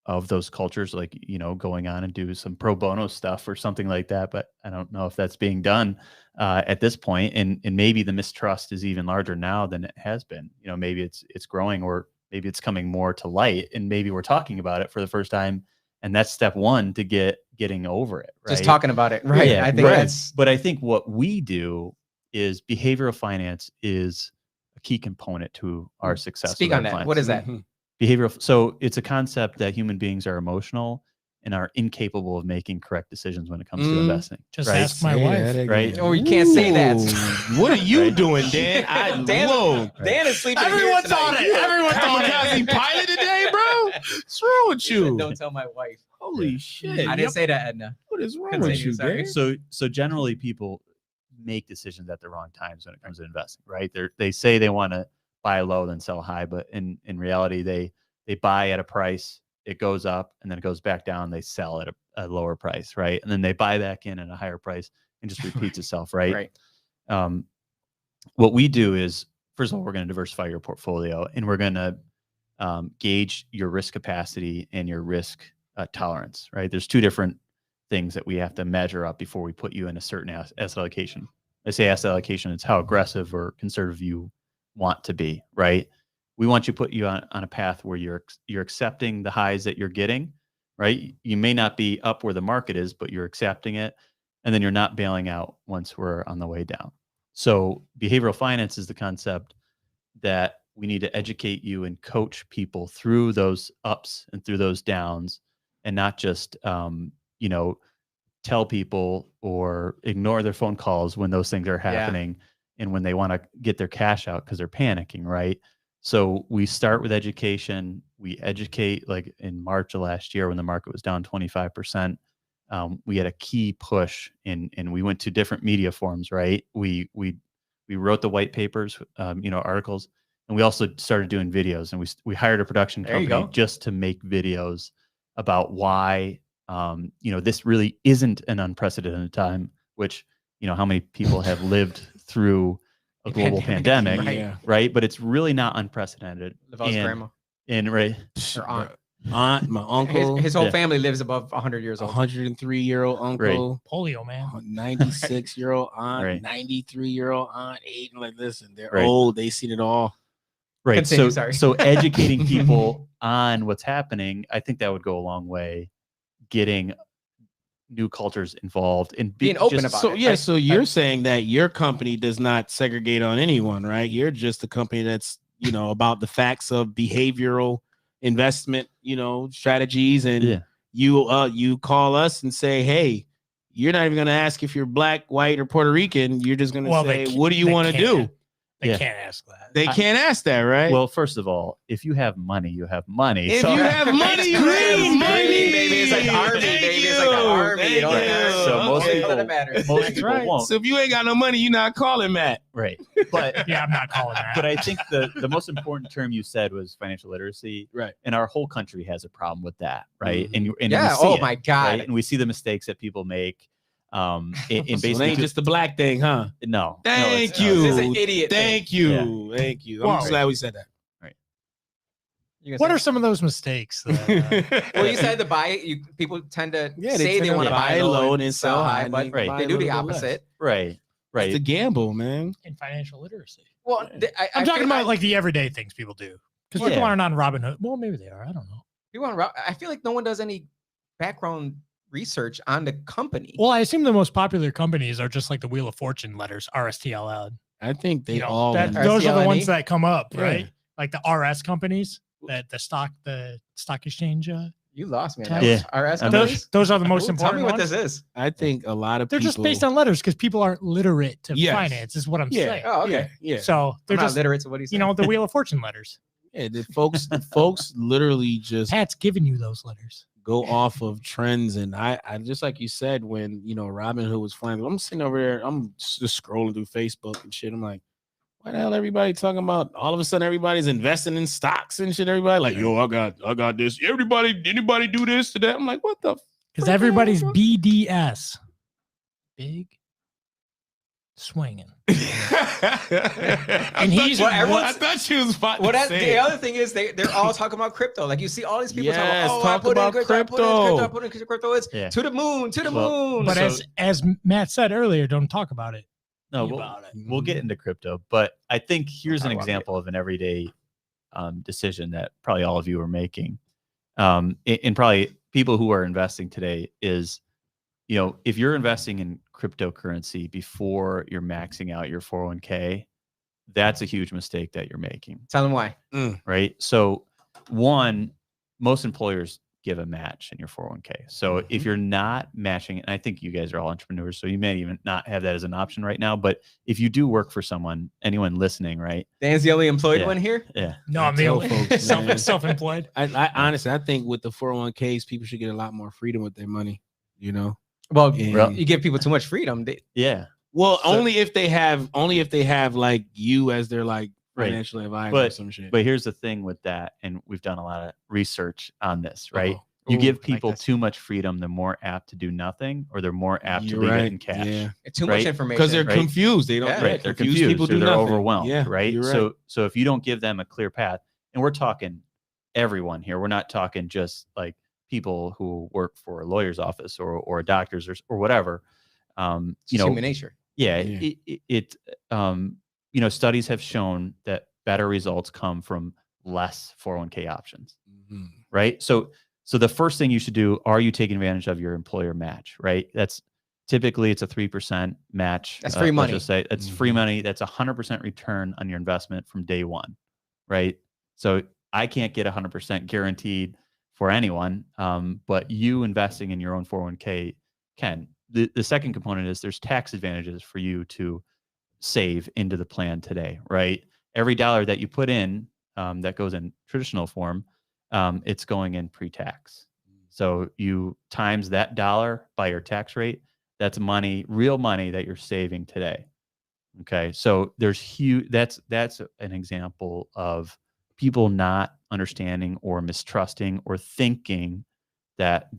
of those cultures, like, going on and do some pro bono stuff or something like that. But I don't know if that's being done at this point. And maybe the mistrust is even larger now than it has been. Maybe it's growing, or maybe it's coming more to light, and maybe we're talking about it for the first time. And that's step one to getting over it. Right? Just talking about it. Right. Yeah, I think that's, but I think what we do is behavioral finance is a key component to our success. speak with our on that. clients. What is that? Behavioral. So it's a concept that human beings are emotional and are incapable of making correct decisions when it comes to investing. Just right? ask my wife. Right? Oh, you can't say that. What are you Right. doing, Dan? Dan is sleeping here Everyone tonight. thought it. Everyone thought Kamikaze pilot today, bro. What's wrong with He said, you? don't tell my wife. Holy shit! I didn't say that, Edna. What is wrong Continue, with you, sorry. Dan? So generally people make decisions at the wrong times when it comes to investing, right? They say they want to buy low then sell high, but in reality they buy at a price, it goes up, and then it goes back down, they sell at a lower price, right? And then they buy back in at a higher price, and just repeats itself, right? Right. What we do is, first of all, we're going to diversify your portfolio, and we're going to gauge your risk capacity and your risk tolerance, right? There's two different things that we have to measure up before we put you in a certain asset allocation. I say asset allocation, it's how aggressive or conservative you want to be, right? We want you to put you on a path where you're accepting the highs that you're getting, right? You may not be up where the market is, but you're accepting it, and then you're not bailing out once we're on the way down. So behavioral finance is the concept that we need to educate you and coach people through those ups and through those downs, and not just tell people or ignore their phone calls when those things are happening and when they want to get their cash out because they're panicking, right? So we start with education. We educate, like in March of last year when the market was down 25%. We had a key push and we went to different media forums, right? We wrote the white papers, articles, and we also started doing videos, and we hired a production company just to make videos about why this really isn't an unprecedented time, which, how many people have lived through a global pandemic, right? But it's really not unprecedented. Lavel's grandma. And right. Her aunt, my uncle. His whole family lives above 100 years old. 103-year-old uncle. Polio, man. 96-year-old aunt. Right. 93-year-old aunt. Like, listen, they're Right. old. They've seen it all. Right. Continue, sorry. So educating people on what's happening, I think that would go a long way, getting new cultures involved and being open about so it. yeah. So you're saying that your company does not segregate on anyone, right? You're just a company that's, about the facts of behavioral investment, strategies, and you call us and say, hey, you're not even going to ask if you're black, white, or Puerto Rican. You're just going to say, what do you want to do? They can't ask that. They can't ask that, right? Well, first of all, if you have money, you have money. If you have money, you have money, baby. It's like army, baby. It's like an army. So most people won't. So if you ain't got no money, you're not calling Matt. Right. But Yeah, I'm not calling that. but I think the most important term you said was financial literacy. Right. And our whole country has a problem with that, right? Mhm. And Yeah. we see Oh it, my God. right? And we see the mistakes that people make. And So it basically ain't just the black thing, huh? no. Thank it's- you. This is an idiot. Thank you. Thank you. I'm Wow. just glad we said that. What are some of those mistakes? That, Well, you said the buy. People tend to say tend they to want to buy low and sell high, and but they they buy a do the little bit less. opposite. Right. Right. It's a gamble, man. in financial literacy. Well, I'm talking about like the everyday things people do. Because people Yeah. aren't on Robinhood. Well, maybe they are. I don't know. I feel like no one does any background research on the company. Well, I assume the most popular companies are just like the Wheel of Fortune letters, RSTLL. I think they You know, all. those are the RSTLNE? ones that come up, Yeah. right? Like the RS companies, that the stock exchange. You lost me. Yeah. Yeah. RS I'm companies? Those are the most Ooh, important Tell me what ones. this is. I think a lot of They're people. just based on letters because people aren't literate to Yes. finance, is what I'm Yeah. saying. Oh, okay. Yeah. So they're I'm not just, literate, so what do you say? the Wheel of Fortune letters. Yeah. The folks literally just Pat's giving you those letters. go off of trends, and I just like you said, when Robinhood was flying, I'm sitting over there, I'm just scrolling through Facebook and shit. I'm like, why the hell everybody talking about? All of a sudden, everybody's investing in stocks and shit. Everybody like, yo, I got this. Anybody do this to that? I'm like, what the? Because frick, everybody's bro? BDS. Big swinging. And he's- I everyone's- thought she was about Well, to that's say the it. other thing is they're all talking about crypto. Like you see all these people Yes, talking about, talk about I put in crypto. It's Yeah. to the moon, to the Well, moon. But So- as Matt said earlier, don't talk about it. No, Think we'll, about it. we'll get into crypto, but I think here's an talk about it. example of an everyday decision that probably all of you are making. And probably people who are investing today is, if you're investing in cryptocurrency before you're maxing out your 401k, that's a huge mistake that you're making, Tell them why. right? So one, most employers give a match in your 401k. So if you're not matching, and I think you guys are all entrepreneurs, so you may even not have that as an option right now, but if you do work for someone, anyone listening, right? Dan's the only employed Yeah. one here. Yeah. No, I I'm the tell only folks, man. self-employed. I honestly, I think with the 401ks, people should get a lot more freedom with their money. Well, Yeah. you give people too much freedom. Yeah. Well, So- only if they have like you as their like Right. financial advisor or But- some shit. But here's the thing with that, and we've done a lot of research on this, right? Uh-oh. You Ooh, give like people this. too much freedom, they're more apt to do nothing, or they're more apt You're to leave right. it in cash. Yeah, Too much Right? information. because they're Right. confused. They don't. Yeah. Right. They're confused. People or do they're nothing. overwhelmed. Yeah, right. you're right. So if you don't give them a clear path, and we're talking everyone here, we're not talking just like people who work for a lawyer's office or a doctor's or whatever. It's human nature. Yeah, Yeah. studies have shown that better results come from less 401k options, Mhm. right? So the first thing you should do, are you taking advantage of your employer match, right? That's typically it's a 3% match. That's free let's money. just say that's free Mhm. money. That's 100% return on your investment from day one, right? So I can't get 100% guaranteed for anyone, but you investing in your own 401k can. The second component is there's tax advantages for you to save into the plan today, right? Every dollar that you put in that goes in traditional form, it's going in pre-tax. So you times that dollar by your tax rate, that's money, real money that you're saving today. Okay. So there's huge, that's an example of people not understanding or mistrusting or thinking that's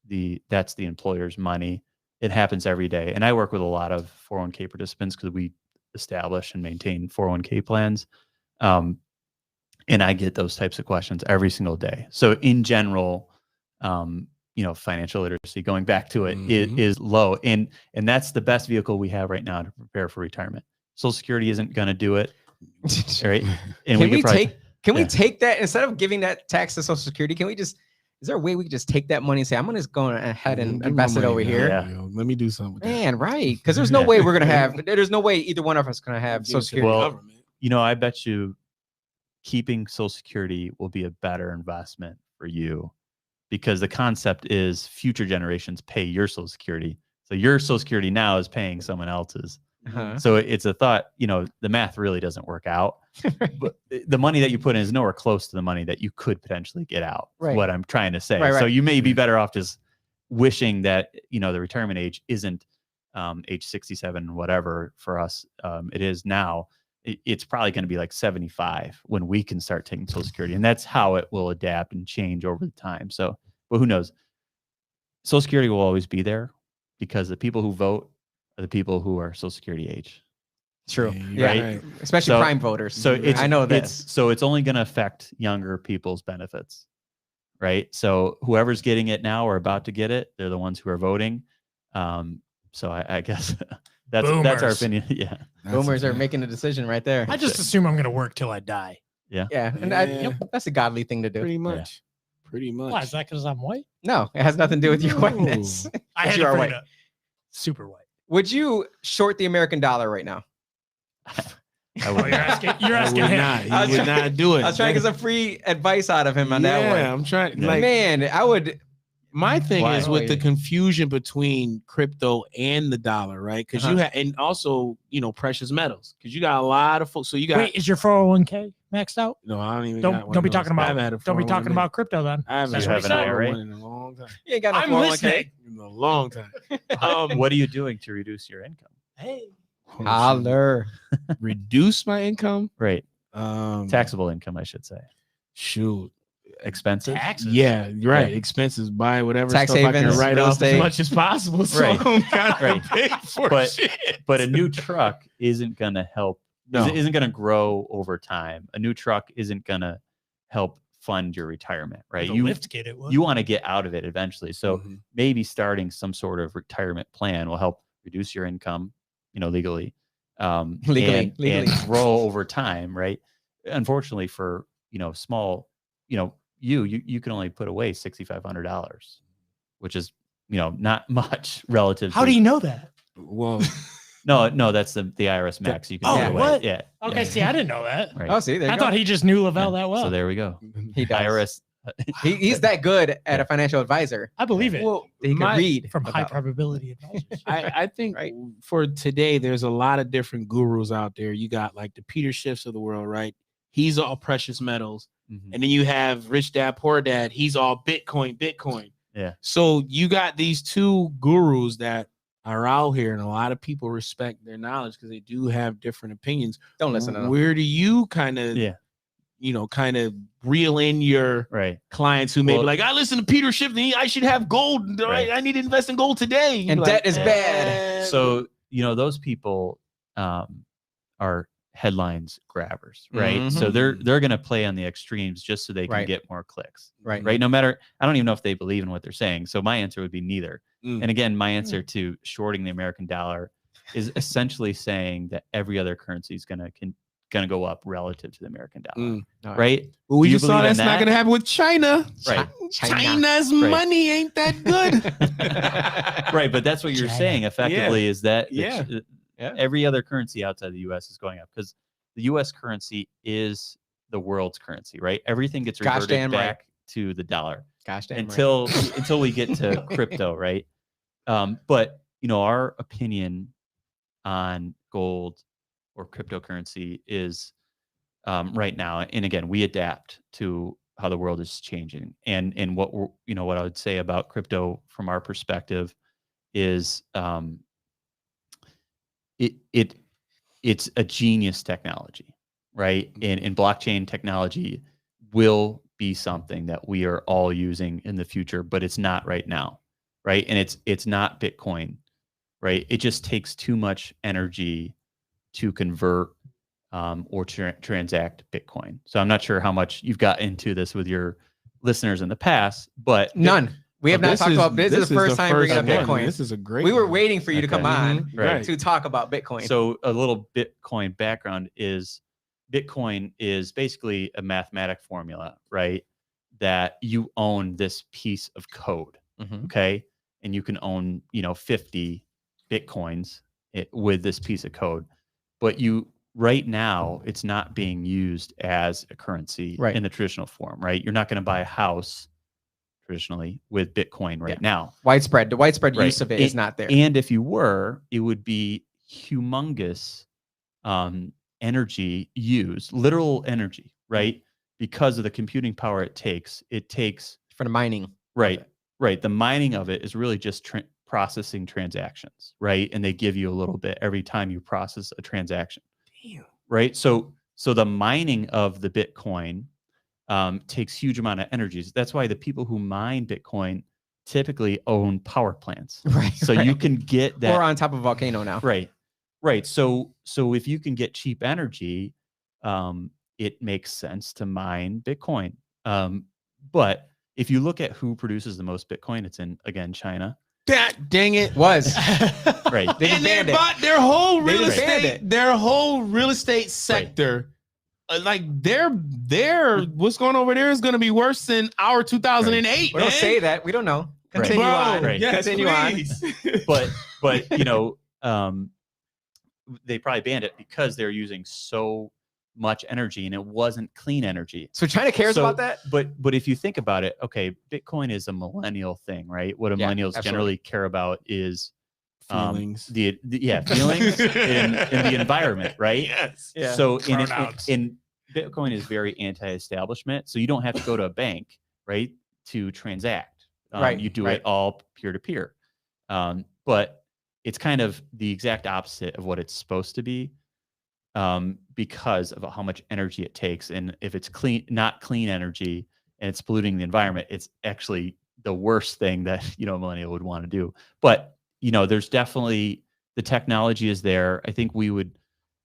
the employer's money. It happens every day. And I work with a lot of 401k participants because we establish and maintain 401k plans. And I get those types of questions every single day. So in general, financial literacy, going back to it, Mhm. is low. And that's the best vehicle we have right now to prepare for retirement. Social Security isn't going to do it. Right. And Can we could probably- take? Can we yeah. take that instead of giving that tax to Social Security? Can we just? Is there a way we could just take that money and say, I'm gonna just go ahead and Give invest my it over money here? now, yo. Let me do something with that. Man, right? Because there's no Yeah. way we're gonna have. There's no way either one of us gonna have Give Social it to the Security. Well, government. I bet you keeping Social Security will be a better investment for you because the concept is future generations pay your Social Security. So your Social Security now is paying someone else's. Uh-huh. So it's a thought, the math really doesn't work out. But the money that you put in is nowhere close to the money that you could potentially get out. is Right. what I'm trying to say. Right, So right. you may be better off just wishing that, the retirement age isn't age 67, whatever for us. It is now. It's probably going to be like 75 when we can start taking Social Security. And that's how it will adapt and change over the time. So, but who knows? Social Security will always be there because the people who vote are the people who are Social Security age. True. Yeah, Yeah. you're right. Especially So- prime voters. So it's I know this. this. So it's only going to affect younger people's benefits, right? So whoever's getting it now or about to get it, they're the ones who are voting. So I guess that's our Boomers. opinion. Yeah. That's Boomers a are fact. making a decision right there. I just assume I'm going to work till I die. Yeah, and Yeah. that's a godly thing to do. Pretty much. Pretty much. Why is that? Because I'm white. No, it has nothing to do with your No. whiteness. I But had you to are bring white. it up. Super white. Would you short the American dollar right now? I Oh, would you're not. asking. You're I asking would him. not. He I was would trying- not do it. I was trying to get some free advice out of him on that one. I'm trying. Yeah. Like, Man, I would. my thing Why? is with the Oh, yeah. confusion between crypto and the dollar, right? Because you Uh-huh. have, and also, precious metals. Because you got a lot of folks. So you got. Wait, is your 401k maxed out? No, I don't even. Don't- got one don't be of those. talking about- I haven't had a Don't be 401 talking in- about crypto then. I haven't That's had what a he said. 401 IRA? in a long time. You ain't got no I'm 401k. listening. In a long time. What are you doing to reduce your income? Hey. Holler. Reduce my income. Right. Taxable. Taxable income, I should say. Shoot. expenses. Taxes. Yeah, right. Yeah. Expenses, buy whatever Tax stuff I havens, can write real off estate. as much as possible. So Right. I'm kind of Right. paying for But- shit. But a new truck isn't going to help. No. Isn't going to grow over time. A new truck isn't going to help fund your retirement, right? The lift kit, it was. You want to get out of it eventually. So Mhm. maybe starting some sort of retirement plan will help reduce your income, legally, Legally. and grow over time, right? Unfortunately, for small, you can only put away $6,500, which is not much relative. How to, do you know that? Well, No, that's the IRS max. You can Oh, put away. what? Yeah. Okay, yeah, see, I didn't know that. right. Oh, see, there you I go. thought he just knew Lavelle Yeah. that well. So there we go. He does. IRS. He's that good at a financial advisor. I believe it. well, That he can read From high about. probability advisors. I think Right. for today, there's a lot of different gurus out there. You got like the Peter Schiffs of the world, right? He's all precious metals. Mhm. And then you have Rich Dad, Poor Dad. He's all Bitcoin. Yeah. So you got these two gurus that are out here, and a lot of people respect their knowledge because they do have different opinions. Don't listen to them. Where do you kind of, Yeah. kind of reel in your Right. clients who may be Well- like, I listen to Peter Schiff, and I should have gold. Right? Right. I need to invest in gold today. You'd And be debt is bad. So those people are headlines grabbers, right? So they're going to play on the extremes just so they can Right. get more clicks, Right. right? No matter, I don't even know if they believe in what they're saying. So my answer would be neither. Mm. And again, my answer to shorting the American dollar is essentially saying that every other currency is going to go up relative to the American dollar, Mm. All right. right? Well, we Do you just saw believe in that's not that? going to happen with China. Right. China's Right. money ain't that good. Right, but that's what you're China. saying effectively is that Yeah. Yeah. every other currency outside the US is going up because the US currency is the world's currency, right? Everything gets Gosh reverted damn right. back to the dollar Gosh damn right. until we get to crypto, right? But our opinion on gold or cryptocurrency is right now, and again, we adapt to how the world is changing. And what what I would say about crypto from our perspective is it's a genius technology, right? And blockchain technology will be something that we are all using in the future, but it's not right now, right? And it's not Bitcoin, right? It just takes too much energy to convert or transact Bitcoin. So I'm not sure how much you've got into this with your listeners in the past, but None. We have not talked about this. Is the first time bringing up one. Bitcoin. This is a great. We were one. waiting for you to come Okay. on Right. to talk about Bitcoin. So a little Bitcoin background is Bitcoin is basically a mathematic formula, right? That you own this piece of code, Mhm. okay? And you can own, 50 Bitcoins with this piece of code. But right now, it's not being used as a currency Right. in the traditional form, right? You're not going to buy a house traditionally with Bitcoin right now. widespread. The widespread Right. use of it is not there. And if you were, it would be humongous energy used, literal energy, right? Because of the computing power it takes. It takes For the mining. right. The mining of it is really just processing transactions, right? And they give you a little bit every time you process a transaction. Damn. Right. So the mining of the Bitcoin takes huge amount of energy. That's why the people who mine Bitcoin typically own power plants. Right. So you can get that. Or on top of a volcano now. Right. So if you can get cheap energy, it makes sense to mine Bitcoin. But if you look at who produces the most Bitcoin, it's in, again, China. That dang it. Was. Right. They And they disbanded it. bought their whole They real disbanded estate, it. their whole real estate sector. Like their what's going over there is going to be worse than our 2008. We don't say that. We don't know. Continue Bro, on. Right. yes, Continue on. please. But they probably banned it because they're using so much energy and it wasn't clean energy. So China cares So- about that? But if you think about it, okay, Bitcoin is a millennial thing, right? What Yeah, millennials absolutely. generally care about is Feelings. feelings in the environment, right? Yes. Yeah. So Pronouns. in Bitcoin is very anti-establishment, so you don't have to go to a bank, right, to transact. Right, You do right. it all peer to peer. But it's kind of the exact opposite of what it's supposed to be, because of how much energy it takes. And if it's not clean energy, and it's polluting the environment, it's actually the worst thing that, you know, a millennial would want to do. But, you know, there's definitely, the technology is there. I think we would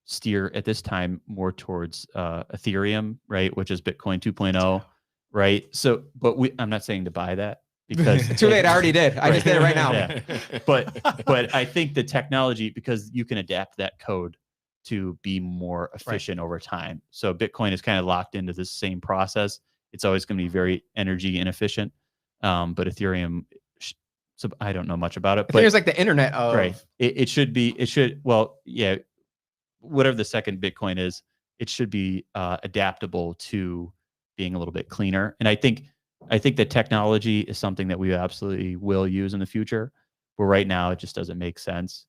steer at this time more towards Ethereum, right? Which is Bitcoin 2.0, right? So, but I'm not saying to buy that, because Too late. I already did. I just did it right now. Yeah. But I think the technology, because you can adapt that code to be more efficient over time. So Bitcoin is kind of locked into this same process. It's always going to be very energy inefficient. But Ethereum, so I don't know much about it. But Ethereum's like the internet of right. It should, well, yeah, whatever the second Bitcoin is, it should be adaptable to being a little bit cleaner. And I think that technology is something that we absolutely will use in the future. But right now, it just doesn't make sense.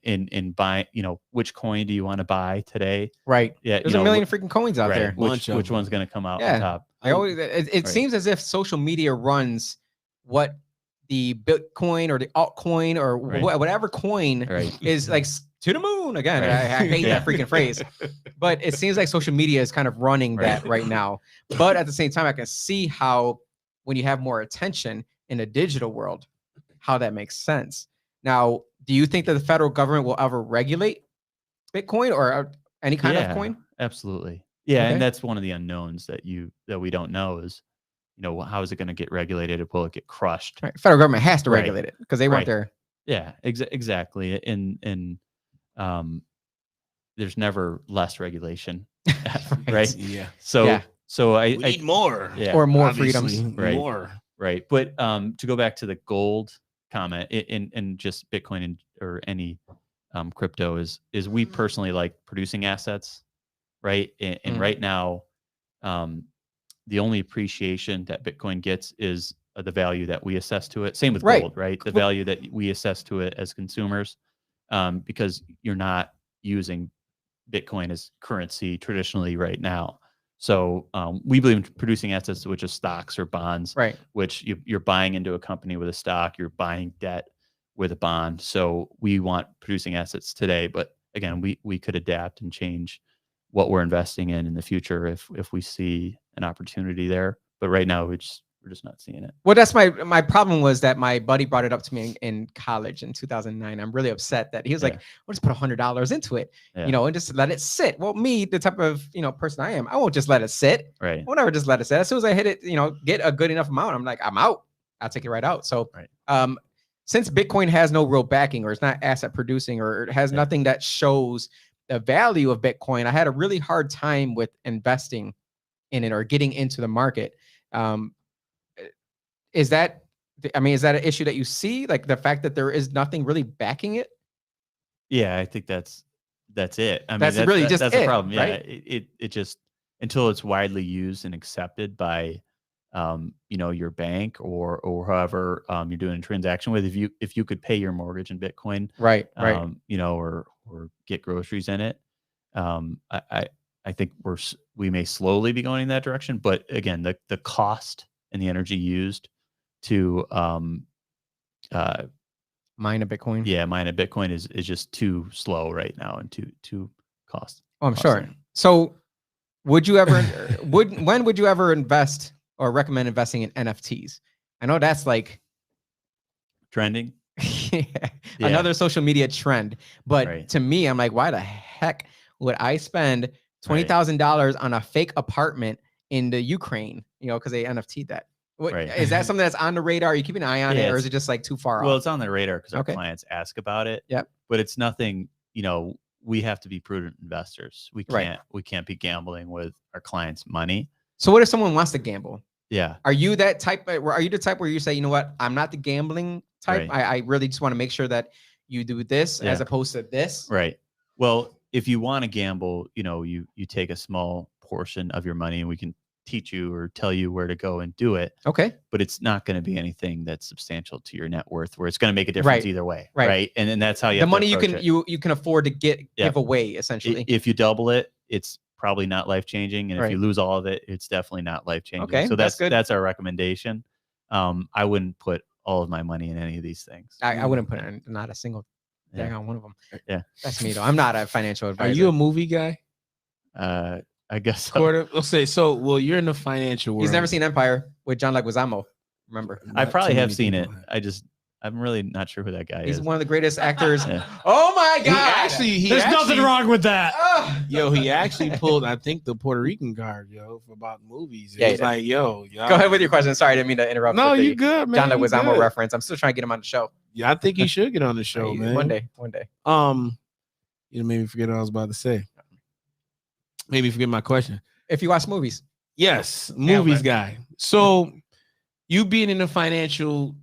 In buying, you know, which coin do you want to buy today? right. Yeah, There's you a know, million freaking coins out right. there. Bunch of Which them. one's going to come out Yeah. on top? I always it Right. seems as if social media runs what the Bitcoin or the altcoin or Right. whatever coin Right. is like to the moon again. Right. I hate Yeah. that freaking phrase, but it seems like social media is kind of running that right now. But at the same time, I can see how when you have more attention in a digital world, how that makes sense. Now, do you think that the federal government will ever regulate Bitcoin or any kind of coin? Absolutely. Yeah, Okay. and that's one of the unknowns that we don't know is, you know, how is it going to get regulated? Will it get crushed? Right. Federal government has to Right. regulate it because they want Right. their Yeah, exactly. And there's never less regulation, right? Yeah. So Yeah. so We need more. yeah, or more Obviously, freedoms. Right. More. right. But to go back to the gold comment in just Bitcoin or any crypto is we personally like producing assets, right? And Mm. right now, the only appreciation that Bitcoin gets is the value that we assess to it. Same with Right. gold, right? The Well- value that we assess to it as consumers, because you're not using Bitcoin as currency traditionally right now. So we believe in producing assets, which is stocks or bonds, Right. which you're buying into a company with a stock, you're buying debt with a bond. So we want producing assets today, but again, we could adapt and change what we're investing in the future if we see an opportunity there. But right now, we're just not seeing it. Well, that's my problem was that my buddy brought it up to me in college in 2009. I'm really upset that he was like, Yeah. "We'll just put $100 into it, Yeah. you know, and just let it sit." Well, me, the type of person I am, I won't just let it sit. Right. I won't ever just let it sit. As soon as I hit it, get a good enough amount, I'm like, I'm out. I'll take it right out. So, Right. Since Bitcoin has no real backing, or it's not asset producing, or it has Yeah. nothing that shows the value of Bitcoin, I had a really hard time with investing in it or getting into the market. Is that an issue that you see, like the fact that there is nothing really backing it? Yeah, I think that's it. I mean, That's really just that's it, the problem. Yeah, right? it just, until it's widely used and accepted by your bank or however you're doing a transaction with. If you could pay your mortgage in Bitcoin, Right. or get groceries in it, I think we may slowly be going in that direction. But again, the cost and the energy used to Mine a Bitcoin. mine a Bitcoin is just too slow right now and too cost. Oh, I'm sure. So would you ever when would you ever invest or recommend investing in NFTs? I know that's like Trending. another social media trend, but Right. to me, I'm like, why the heck would I spend $20,000 on a fake apartment in the Ukraine? Because they NFT'd that. Right. Is that something that's on the radar? Are you keeping an eye on Yeah, it, or it's- is it just like too far Well, off? it's on the radar because our Okay. clients ask about it. Yep. But it's nothing, we have to be prudent investors. We Right. can't be gambling with our clients' money. So what if someone wants to gamble? Yeah. Are you that type? Are you the type where you say, you know what, I'm not the gambling type. Right. I really just want to make sure that you do this as Yeah. opposed to this. Right. Well, if you want to gamble, you take a small portion of your money and we can teach you or tell you where to go and do it. Okay. But it's not going to be anything that's substantial to your net worth where it's going to make a difference Right. either way. Right. Right. And then that's how you The have to money you approach can it. you can afford to give away essentially. If you double it, it's probably not life changing. And if you Right. lose all of it, it's definitely not life changing. Okay, So that's good. that's our recommendation. I wouldn't put all of my money in any of these things. I wouldn't put in not a single thing Yeah. on one of them. Yeah. That's me though. I'm not a financial Are advisor. you a movie guy? I I guess so. Quarter. Let's say so. Well, you're in the financial world. He's never seen Empire with John Leguizamo. Remember? I Not probably too have many seen it. people have. I'm really not sure who that guy He's is. one of the greatest actors. Yeah. Oh my God! There's nothing wrong with that. Ah! He actually pulled, I think, the Puerto Rican card, for about movies. Yeah, It's he like, y'all. Go ahead with your question. Sorry, I didn't mean to interrupt. No, with the you good, man. John you Leguizamo good. reference. I'm still trying to get him on the show. Yeah, I think he should get on the show, man. One day. You made me forget what I was about to say. Made me forget my question. If you watch movies, Yes, movies but- guy. So you being in the financial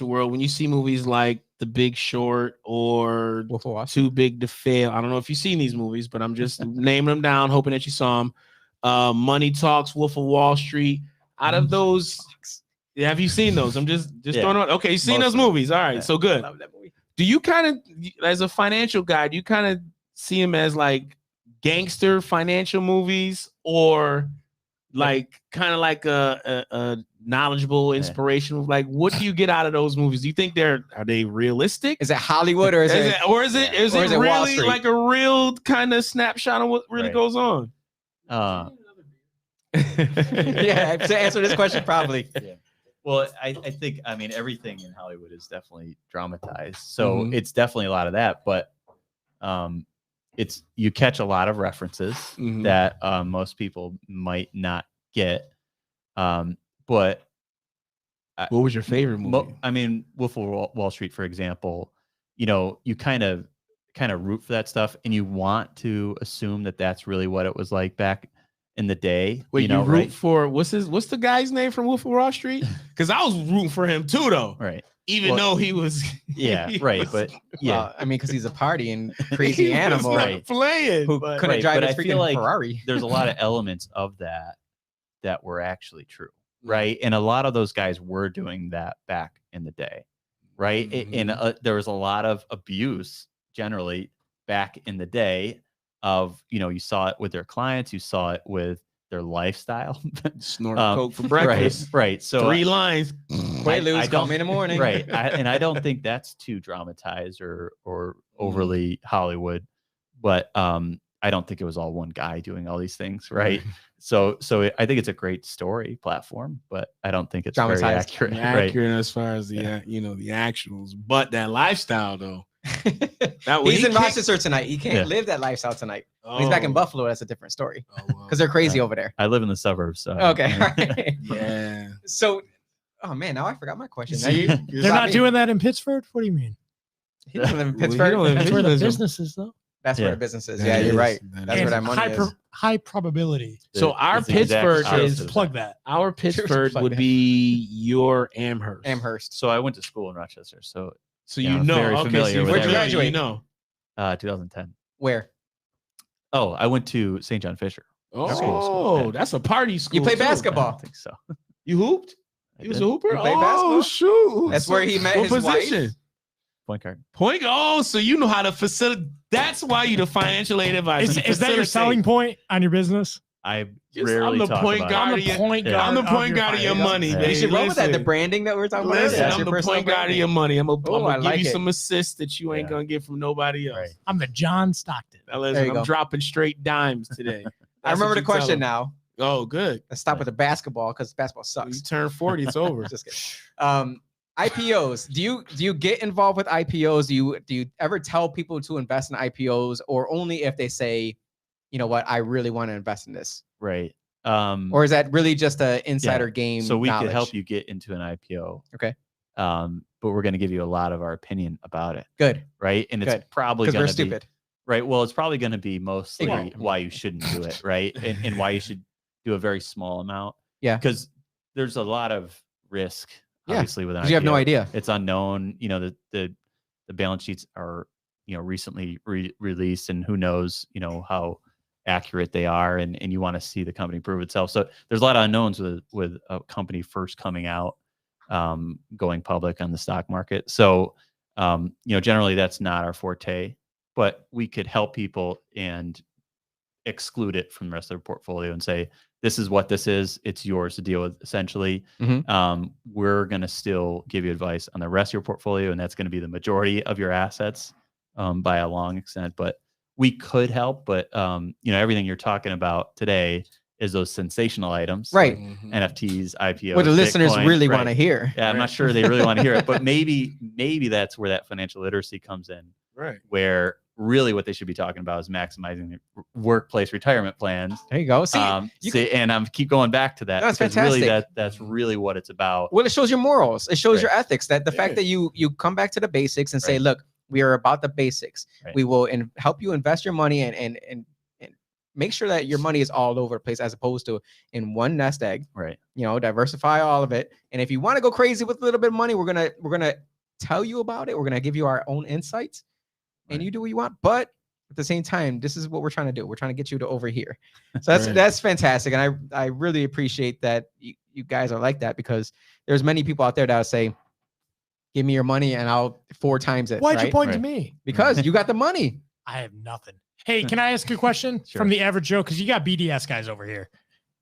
world, when you see movies like The Big Short or Wolf of Wall Street. Too Big to Fail, I don't know if you've seen these movies, but I'm just naming them down, hoping that you saw them. Money Talks, Wolf of Wall Street. Out of those, have you seen those? I'm just Yeah. throwing out. Okay, you've seen Most those of them. movies. All right, Yeah. so good. Love that movie. Do you kind of, as a financial guy, do you kind of see him as like gangster financial movies, or like kind of like a knowledgeable, inspirational? Like, what do you get out of those movies? Do you think are they realistic? Is it Hollywood or is it? Or is it Or is it Wall really Street? like a real kind of snapshot of what really Right. goes on? Yeah, to answer this question, probably. Yeah. Well, I think, I mean, everything in Hollywood is definitely dramatized. So Mhm. it's definitely a lot of that, but you catch a lot of references Mhm. that most people might not get. But What was your favorite movie? I mean, Wolf of Wall Street, for example, you kind of root for that stuff, and you want to assume that that's really what it was like back in the day. Wait, you you root right? for what's the guy's name from Wolf of Wall Street? Because I was rooting for him too, though. Right. Even Well, though he was, Yeah, he right. was- But yeah, Well, I mean, because he's a party and he crazy was animal not Right. playing. who but- couldn't Right, drive but his I feel freaking like Ferrari. there's a lot of elements of that were actually true, Mm. right? And a lot of those guys were doing that back in the day, right? And Mhm. there was a lot of abuse generally back in the day of, you saw it with their clients, you saw it with their lifestyle. Snorting coke for Right, breakfast. right. So 3 lines. Quaaludes, I call don't- me in the morning. right. And I don't think that's too dramatized or overly Hollywood, but I don't think it was all one guy doing all these things, right? So I think it's a great story platform, but I don't think it's very Dramatized. accurate. Right. Accurate as far as the the actuals, but that lifestyle though. That He's he in kicked- Rochester tonight. He can't Yeah. live that lifestyle tonight. When he's back in Oh. Buffalo. That's a different story Oh, well. because they're crazy over there. I live in the suburbs. So Okay. all right. Yeah. So, oh man, now I forgot my question. Now See? you, They're not doing that in Pittsburgh? What do you mean? He doesn't live in Well, he Pittsburgh. don't live in That's where the Pittsburgh. business is, though. That's where Yeah. the business is. That Yeah, you're is- right. that That's is. where that money is. High probability. So our It's the exact Pittsburgh opposite is of that. Plug that. Our Pittsburgh plug would that. be your Amherst. Amherst. So I went to school in Rochester. So So Yeah, you I'm know, very okay, familiar so with where'd you everything. graduate? You know. 2010. Where? Oh, I went to St. John Fisher. Oh, that's a party school. You play too. I basketball. don't think so. You hooped? I He was did. a hooper? You played Oh, basketball? shoot. That's where he met What his wife? position? Point guard. Point. Oh, so you know how to facilitate. That's why you the financial aid advisor. Is that your selling point on your business? I Just, rarely I'm the talk point about guard. it. I'm the Yeah. point Yeah. guard. I'm the point guard of your finance. money, Yeah. baby. You should roll with that. The Listen. branding that we're talking Listen, about. I'm the personal point guard of branding. your money. I'm Oh, gonna I give like you it. some assists that you ain't Yeah. gonna get from nobody else. Right. I'm the John Stockton. Now There listen, you I'm go. dropping straight dimes today. I That's remember what the you tell question them. now. Oh, good. Let's stop with the basketball because basketball You sucks. turn 40, it's over. Just kidding. IPOs. Do you get involved with IPOs? Do you ever tell people to invest in IPOs, or only if they say, you know what, I really want to invest in this? Right. Or is that really just an insider game? So we knowledge? could help you get into an IPO. Okay. But we're going to give you a lot of our opinion about it. Good, Right. And it's Good. probably because going we're to be stupid. right. Well, it's probably going to be mostly Ignorant. why you shouldn't do it. Right. And why you should do a very small amount. Yeah. Because there's a lot of risk, Yeah, obviously, with an Because you have no IPO. idea. It's unknown. The balance sheets are, recently released, and who knows, how accurate they are, and you want to see the company prove itself. So there's a lot of unknowns with a company first coming out, going public on the stock market. So, generally that's not our forte, but we could help people and exclude it from the rest of their portfolio and say, this is what this is. It's yours to deal with, essentially. Mhm. We're going to still give you advice on the rest of your portfolio, and that's going to be the majority of your assets by a long extent. But we could help, but everything you're talking about today is those sensational items, Right. like NFTs, IPOs, What the listeners Bitcoin, really right. want to hear. Yeah, I'm not sure they really want to hear it, but maybe that's where that financial literacy comes in, Right. where really what they should be talking about is maximizing their workplace retirement plans. There you go. See, And I'm keep going back to that. That's because fantastic. Really, that's really what it's about. well, it shows your morals. It shows Right. your ethics. That the fact Yeah. that you come back to the basics and say, Right. look, we are about the basics. Right. We will help you invest your money and make sure that your money is all over the place as opposed to in one nest egg. Right. Diversify all of it. And if you want to go crazy with a little bit of money, we're gonna tell you about it. We're gonna give you our own insights, and Right. you do what you want. But at the same time, this is what we're trying to do. We're trying to get you to over here. So Right. that's fantastic, and I really appreciate that you guys are like that, because there's many people out there that will say, "Give me your money, and I'll 4 times it." Why'd you right? point to Right. me? Because you got the money. I have nothing. Hey, can I ask a question Sure. from the average Joe? Because you got BDS guys over here.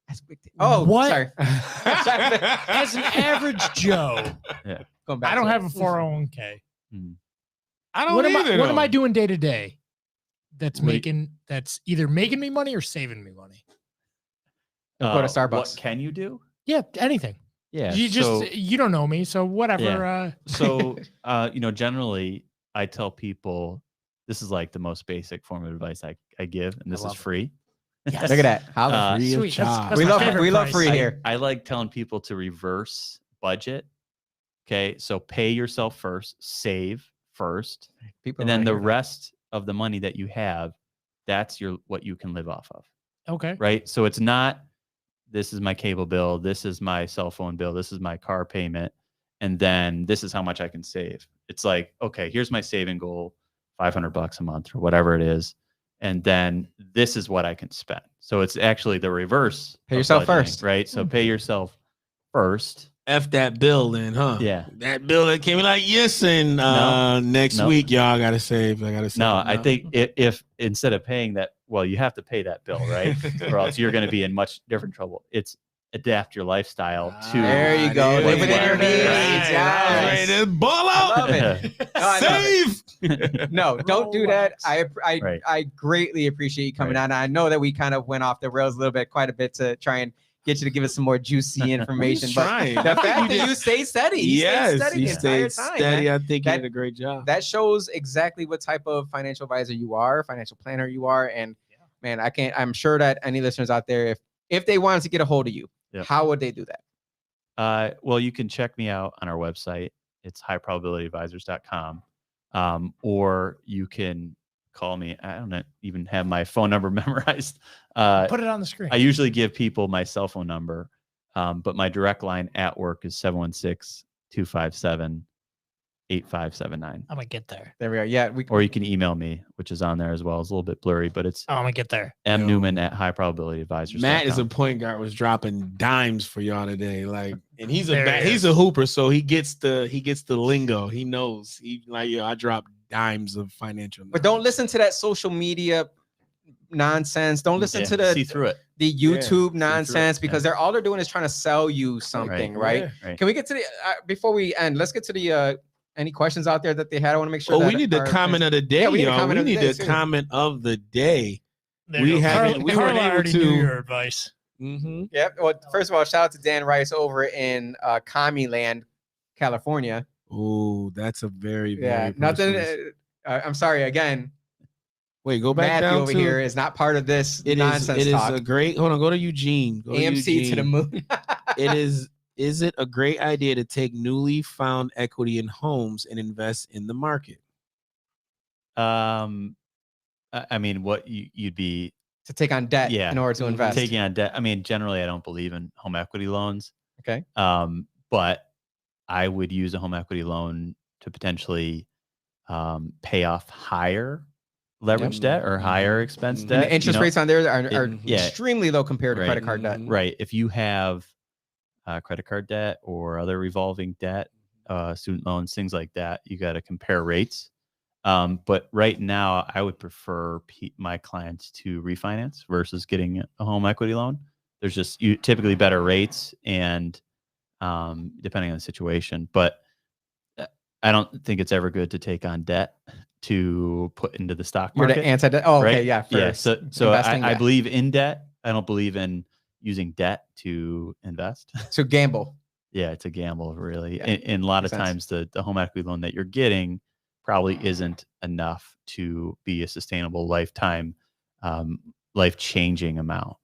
That's big deal. Oh, What? sorry. As an average Joe, Going back I don't to it. have a 401k. I don't What am either. I? What am though. I doing day to day? That's What do you- that's either making me money or saving me money. Go to Starbucks. What can you do? Yeah, anything. Yeah. You just you don't know me, so whatever. Yeah. So, generally, I tell people this is like the most basic form of advice I give, and this is love it. free. Yes. Look at that. How Free of Sweet. charge. we my love favorite we love price. free I- here. I like telling people to reverse budget. Okay, so pay yourself first, save first, People and don't then the wanna hear that. rest of the money that you have, that's what you can live off of, Okay. right? So it's not this is my cable bill, this is my cell phone bill, this is my car payment, and then this is how much I can save. It's like, okay, here's my saving goal, $500 a month or whatever it is, and then this is what I can spend. So it's actually the reverse. Pay of yourself budgeting, first. right? So pay yourself first. F that bill then, huh? Yeah. That bill that came like, yes, and next No. week, y'all gotta save. I gotta save. No, I think if instead of paying that, well, you have to pay that bill, right? Or else you're going to be in much different trouble. It's adapt your lifestyle to. There you go. Live within your means. Yes. Right, ball I out. love it. No, I love it. Save. No, don't do that. Right. I greatly appreciate you coming Right. on. I know that we kind of went off the rails a little bit, quite a bit, to try and get you to give us some more juicy information. But trying. the fact that you stayed steady, Yes, stayed you steady the entire stayed time, steady. man. I think you That- did a great job. That shows exactly what type of financial advisor you are, financial planner you are. And man, I'm sure that any listeners out there, if they wanted to get a hold of you, Yep. how would they do that? Well, you can check me out on our website. It's highprobabilityadvisors.com. Or you can call me. I don't even have my phone number memorized. Put it on the screen. I usually give people my cell phone number, but my direct line at work is 716-257-8579. I'm gonna get there. There we are. Yeah, we Or you can email me, which is on there as well. It's a little bit blurry, but it's I'm gonna get there. mnewman at highprobabilityadvisors. Matt is a point guard, was dropping dimes for y'all today. Like, and he's There he he's is. a hooper, so he gets the lingo. He knows. He like, yo, I drop dimes of financial. But don't listen to that social media nonsense. Don't listen to see through it. the YouTube nonsense, yeah. because all they're doing is trying to sell you something, right? Yeah. Right. Can we get to the before we end? Let's get to the any questions out there that they had. I want to make sure. Oh, that we need the our comment of the day, Yeah, we need a y'all. comment We of the need day, the too. comment of the day. There We you go. haven't- Carla, we weren't Carla able already to- knew your advice. Mm-hmm. Yep. Well, first of all, shout out to Dan Rice over in Commie Land, California. Oh, that's a very, very Yeah. Nothing. personal- I'm sorry again. Wait, go back Matthew down over to here is not part of this It is. nonsense It is talk. a great. Hold on. Go to Eugene. Go to AMC to the Eugene. moon. It is. Is it a great idea to take newly found equity in homes and invest in the market? I mean, what you'd be to take on debt Yeah. in order to invest. taking on debt. I mean, generally, I don't believe in home equity loans. Okay. But I would use a home equity loan to potentially pay off higher leverage debt or higher expense And debt. the interest rates on there are yeah. extremely low compared to Right. credit card debt. Right. If you have credit card debt or other revolving debt, student loans, things like that, you got to compare rates. But right now, I would prefer my clients to refinance versus getting a home equity loan. There's just typically better rates and depending on the situation. But I don't think it's ever good to take on debt to put into the stock You're market. the anti. Oh, okay, right? yeah. First. Yeah. So Investing, I yeah. believe in debt. I don't believe in using debt to invest. To gamble. Yeah, it's a gamble, really. Yeah, And a lot of makes sense. times the home equity loan that you're getting probably isn't enough to be a sustainable lifetime, life-changing amount.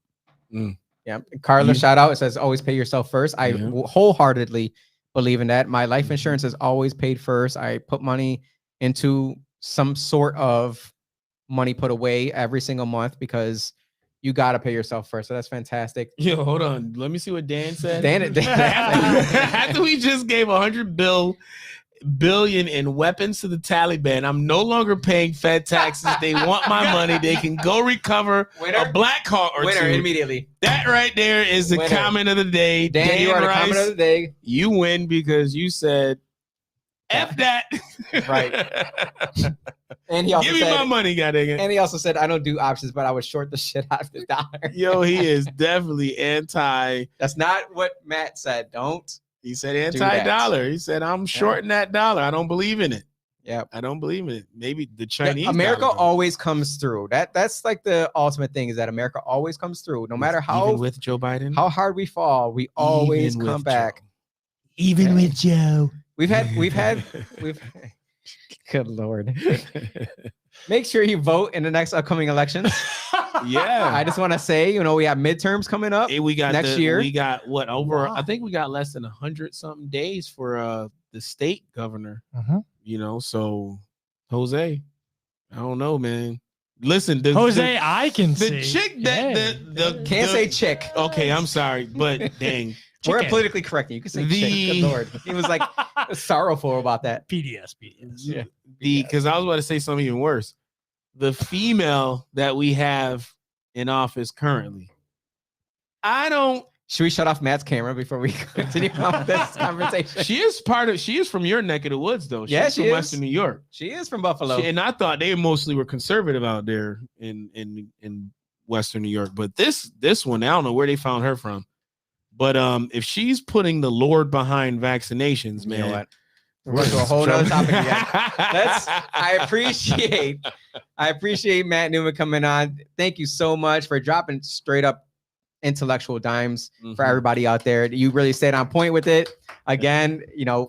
Yeah. Carla, shout out. It says always pay yourself first. I wholeheartedly believe in that. My life insurance is always paid first. I put money into some sort of money put away every single month because you got to pay yourself first. So that's fantastic. Yo, hold on. Let me see what Dan said. Dan After we just gave $100 billion in weapons to the Taliban, I'm no longer paying Fed taxes. They want my money. They can go recover a black car or winner two. Immediately. That right there is the Winner. comment of the day. Dan, you are the Rice, comment of the day. You win because you said, F that. Right. And he also Give me said, my money, goddamn. and he also said, I don't do options, but I would short the shit out of the dollar. Yo, he is definitely anti. That's not what Matt said. Don't. He said anti-dollar. He said, I'm shorting that dollar. I don't believe in it. Yeah. I don't believe in it. Maybe the Chinese. America dollar, though. always comes through. That's like the ultimate thing is that America always comes through. No matter how Even with Joe Biden, how hard we fall, we always Even come with back. Joe. Even with Joe. We've good Lord. Make sure you vote in the next upcoming elections. Yeah. I just want to say, we have midterms coming up. Hey, we got next year. We got what over? Wow. I think we got less than 100 something days for the state governor. So Jose, I don't know, man. Listen, Jose, I can the see. chick that the Can't say chick. Okay, I'm sorry, but dang. We're Chicken. politically correct. You can say chick. Good Lord. He was like sorrowful about that. PDS. Yeah. Because I was about to say something even worse. The female that we have in office currently, Should we shut off Matt's camera before we continue on with this conversation? She is from your neck of the woods, though. Yeah, She's she from is. Western New York. She is from Buffalo. And I thought they mostly were conservative out there in Western New York. But this one, I don't know where they found her from. But if she's putting the Lord behind vaccinations, man, You know what? We're going to a whole nother topic again. I appreciate Matt Newman coming on. Thank you so much for dropping straight up intellectual dimes for everybody out there. You really stayed on point with it. Again,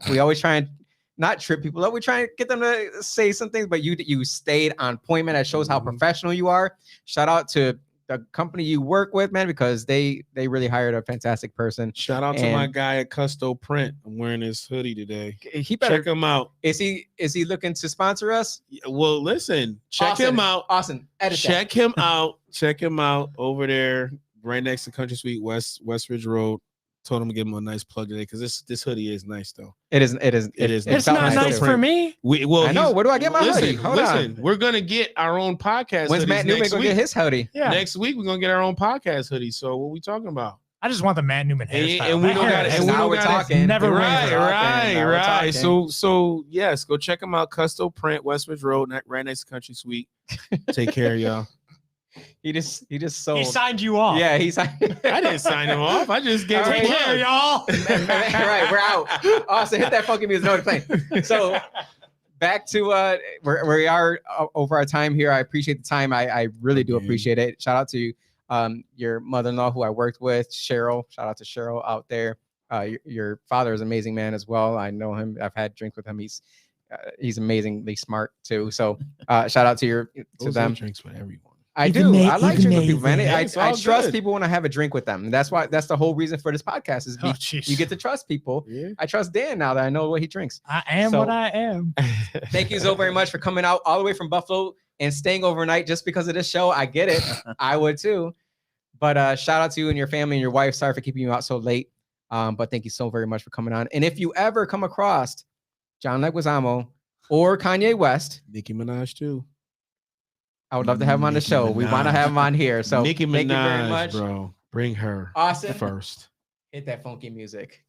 we always try and not trip people up. We try and get them to say some things, but you stayed on point, man. That shows how professional you are. Shout out to the company you work with, man, because they really hired a fantastic person. Shout out to my guy at Custo Print. I'm wearing his hoodie today. He better Check him out. Is he looking to sponsor us? Well, listen, check him out. Austin, Check him out. Check him out over there, right next to Country Suite, West Ridge Road. Told him to give him a nice plug today because this hoodie is nice though. It is. It's not nice for me. I know. Where do I get my hoodie? Hold on. on. We're gonna get our own podcast. When's Matt Newman gonna get his hoodie? Yeah. Next week we're gonna get our own podcast hoodie. So what we talking about? I just want the Matt Newman hairstyle. And we don't got it. Now we're talking. Never Right. So yes, go check them out. Custo Print, West Ridge Road, right next to Country Suite. Take care, y'all. He just sold. He signed you off. Yeah, he signed. I didn't sign him off. I just gave him Take care, y'all. Right, we're out. Austin, hit that funky music. No, it's playing. So back to where we are over our time here. I appreciate the time. I really do appreciate it. Shout out to your mother-in-law who I worked with, Cheryl. Shout out to Cheryl out there. Your father is an amazing man as well. I know him. I've had drinks with him. He's amazingly smart too. So shout out to them. Drinks with everyone. I do. I like drinking with people, man. I trust people when I have a drink with them. That's the whole reason for this podcast is you get to trust people. Yeah. I trust Dan now that I know what he drinks. I am what I am. Thank you so very much for coming out all the way from Buffalo and staying overnight just because of this show. I get it. I would too. But shout out to you and your family and your wife. Sorry for keeping you out so late. But thank you so very much for coming on. And if you ever come across John Leguizamo or Kanye West, Nicki Minaj too. I would love to have him on the show. We want to have him on here. So Nicki Minaj, thank you very much, bro. Bring her Austin first. Hit that funky music.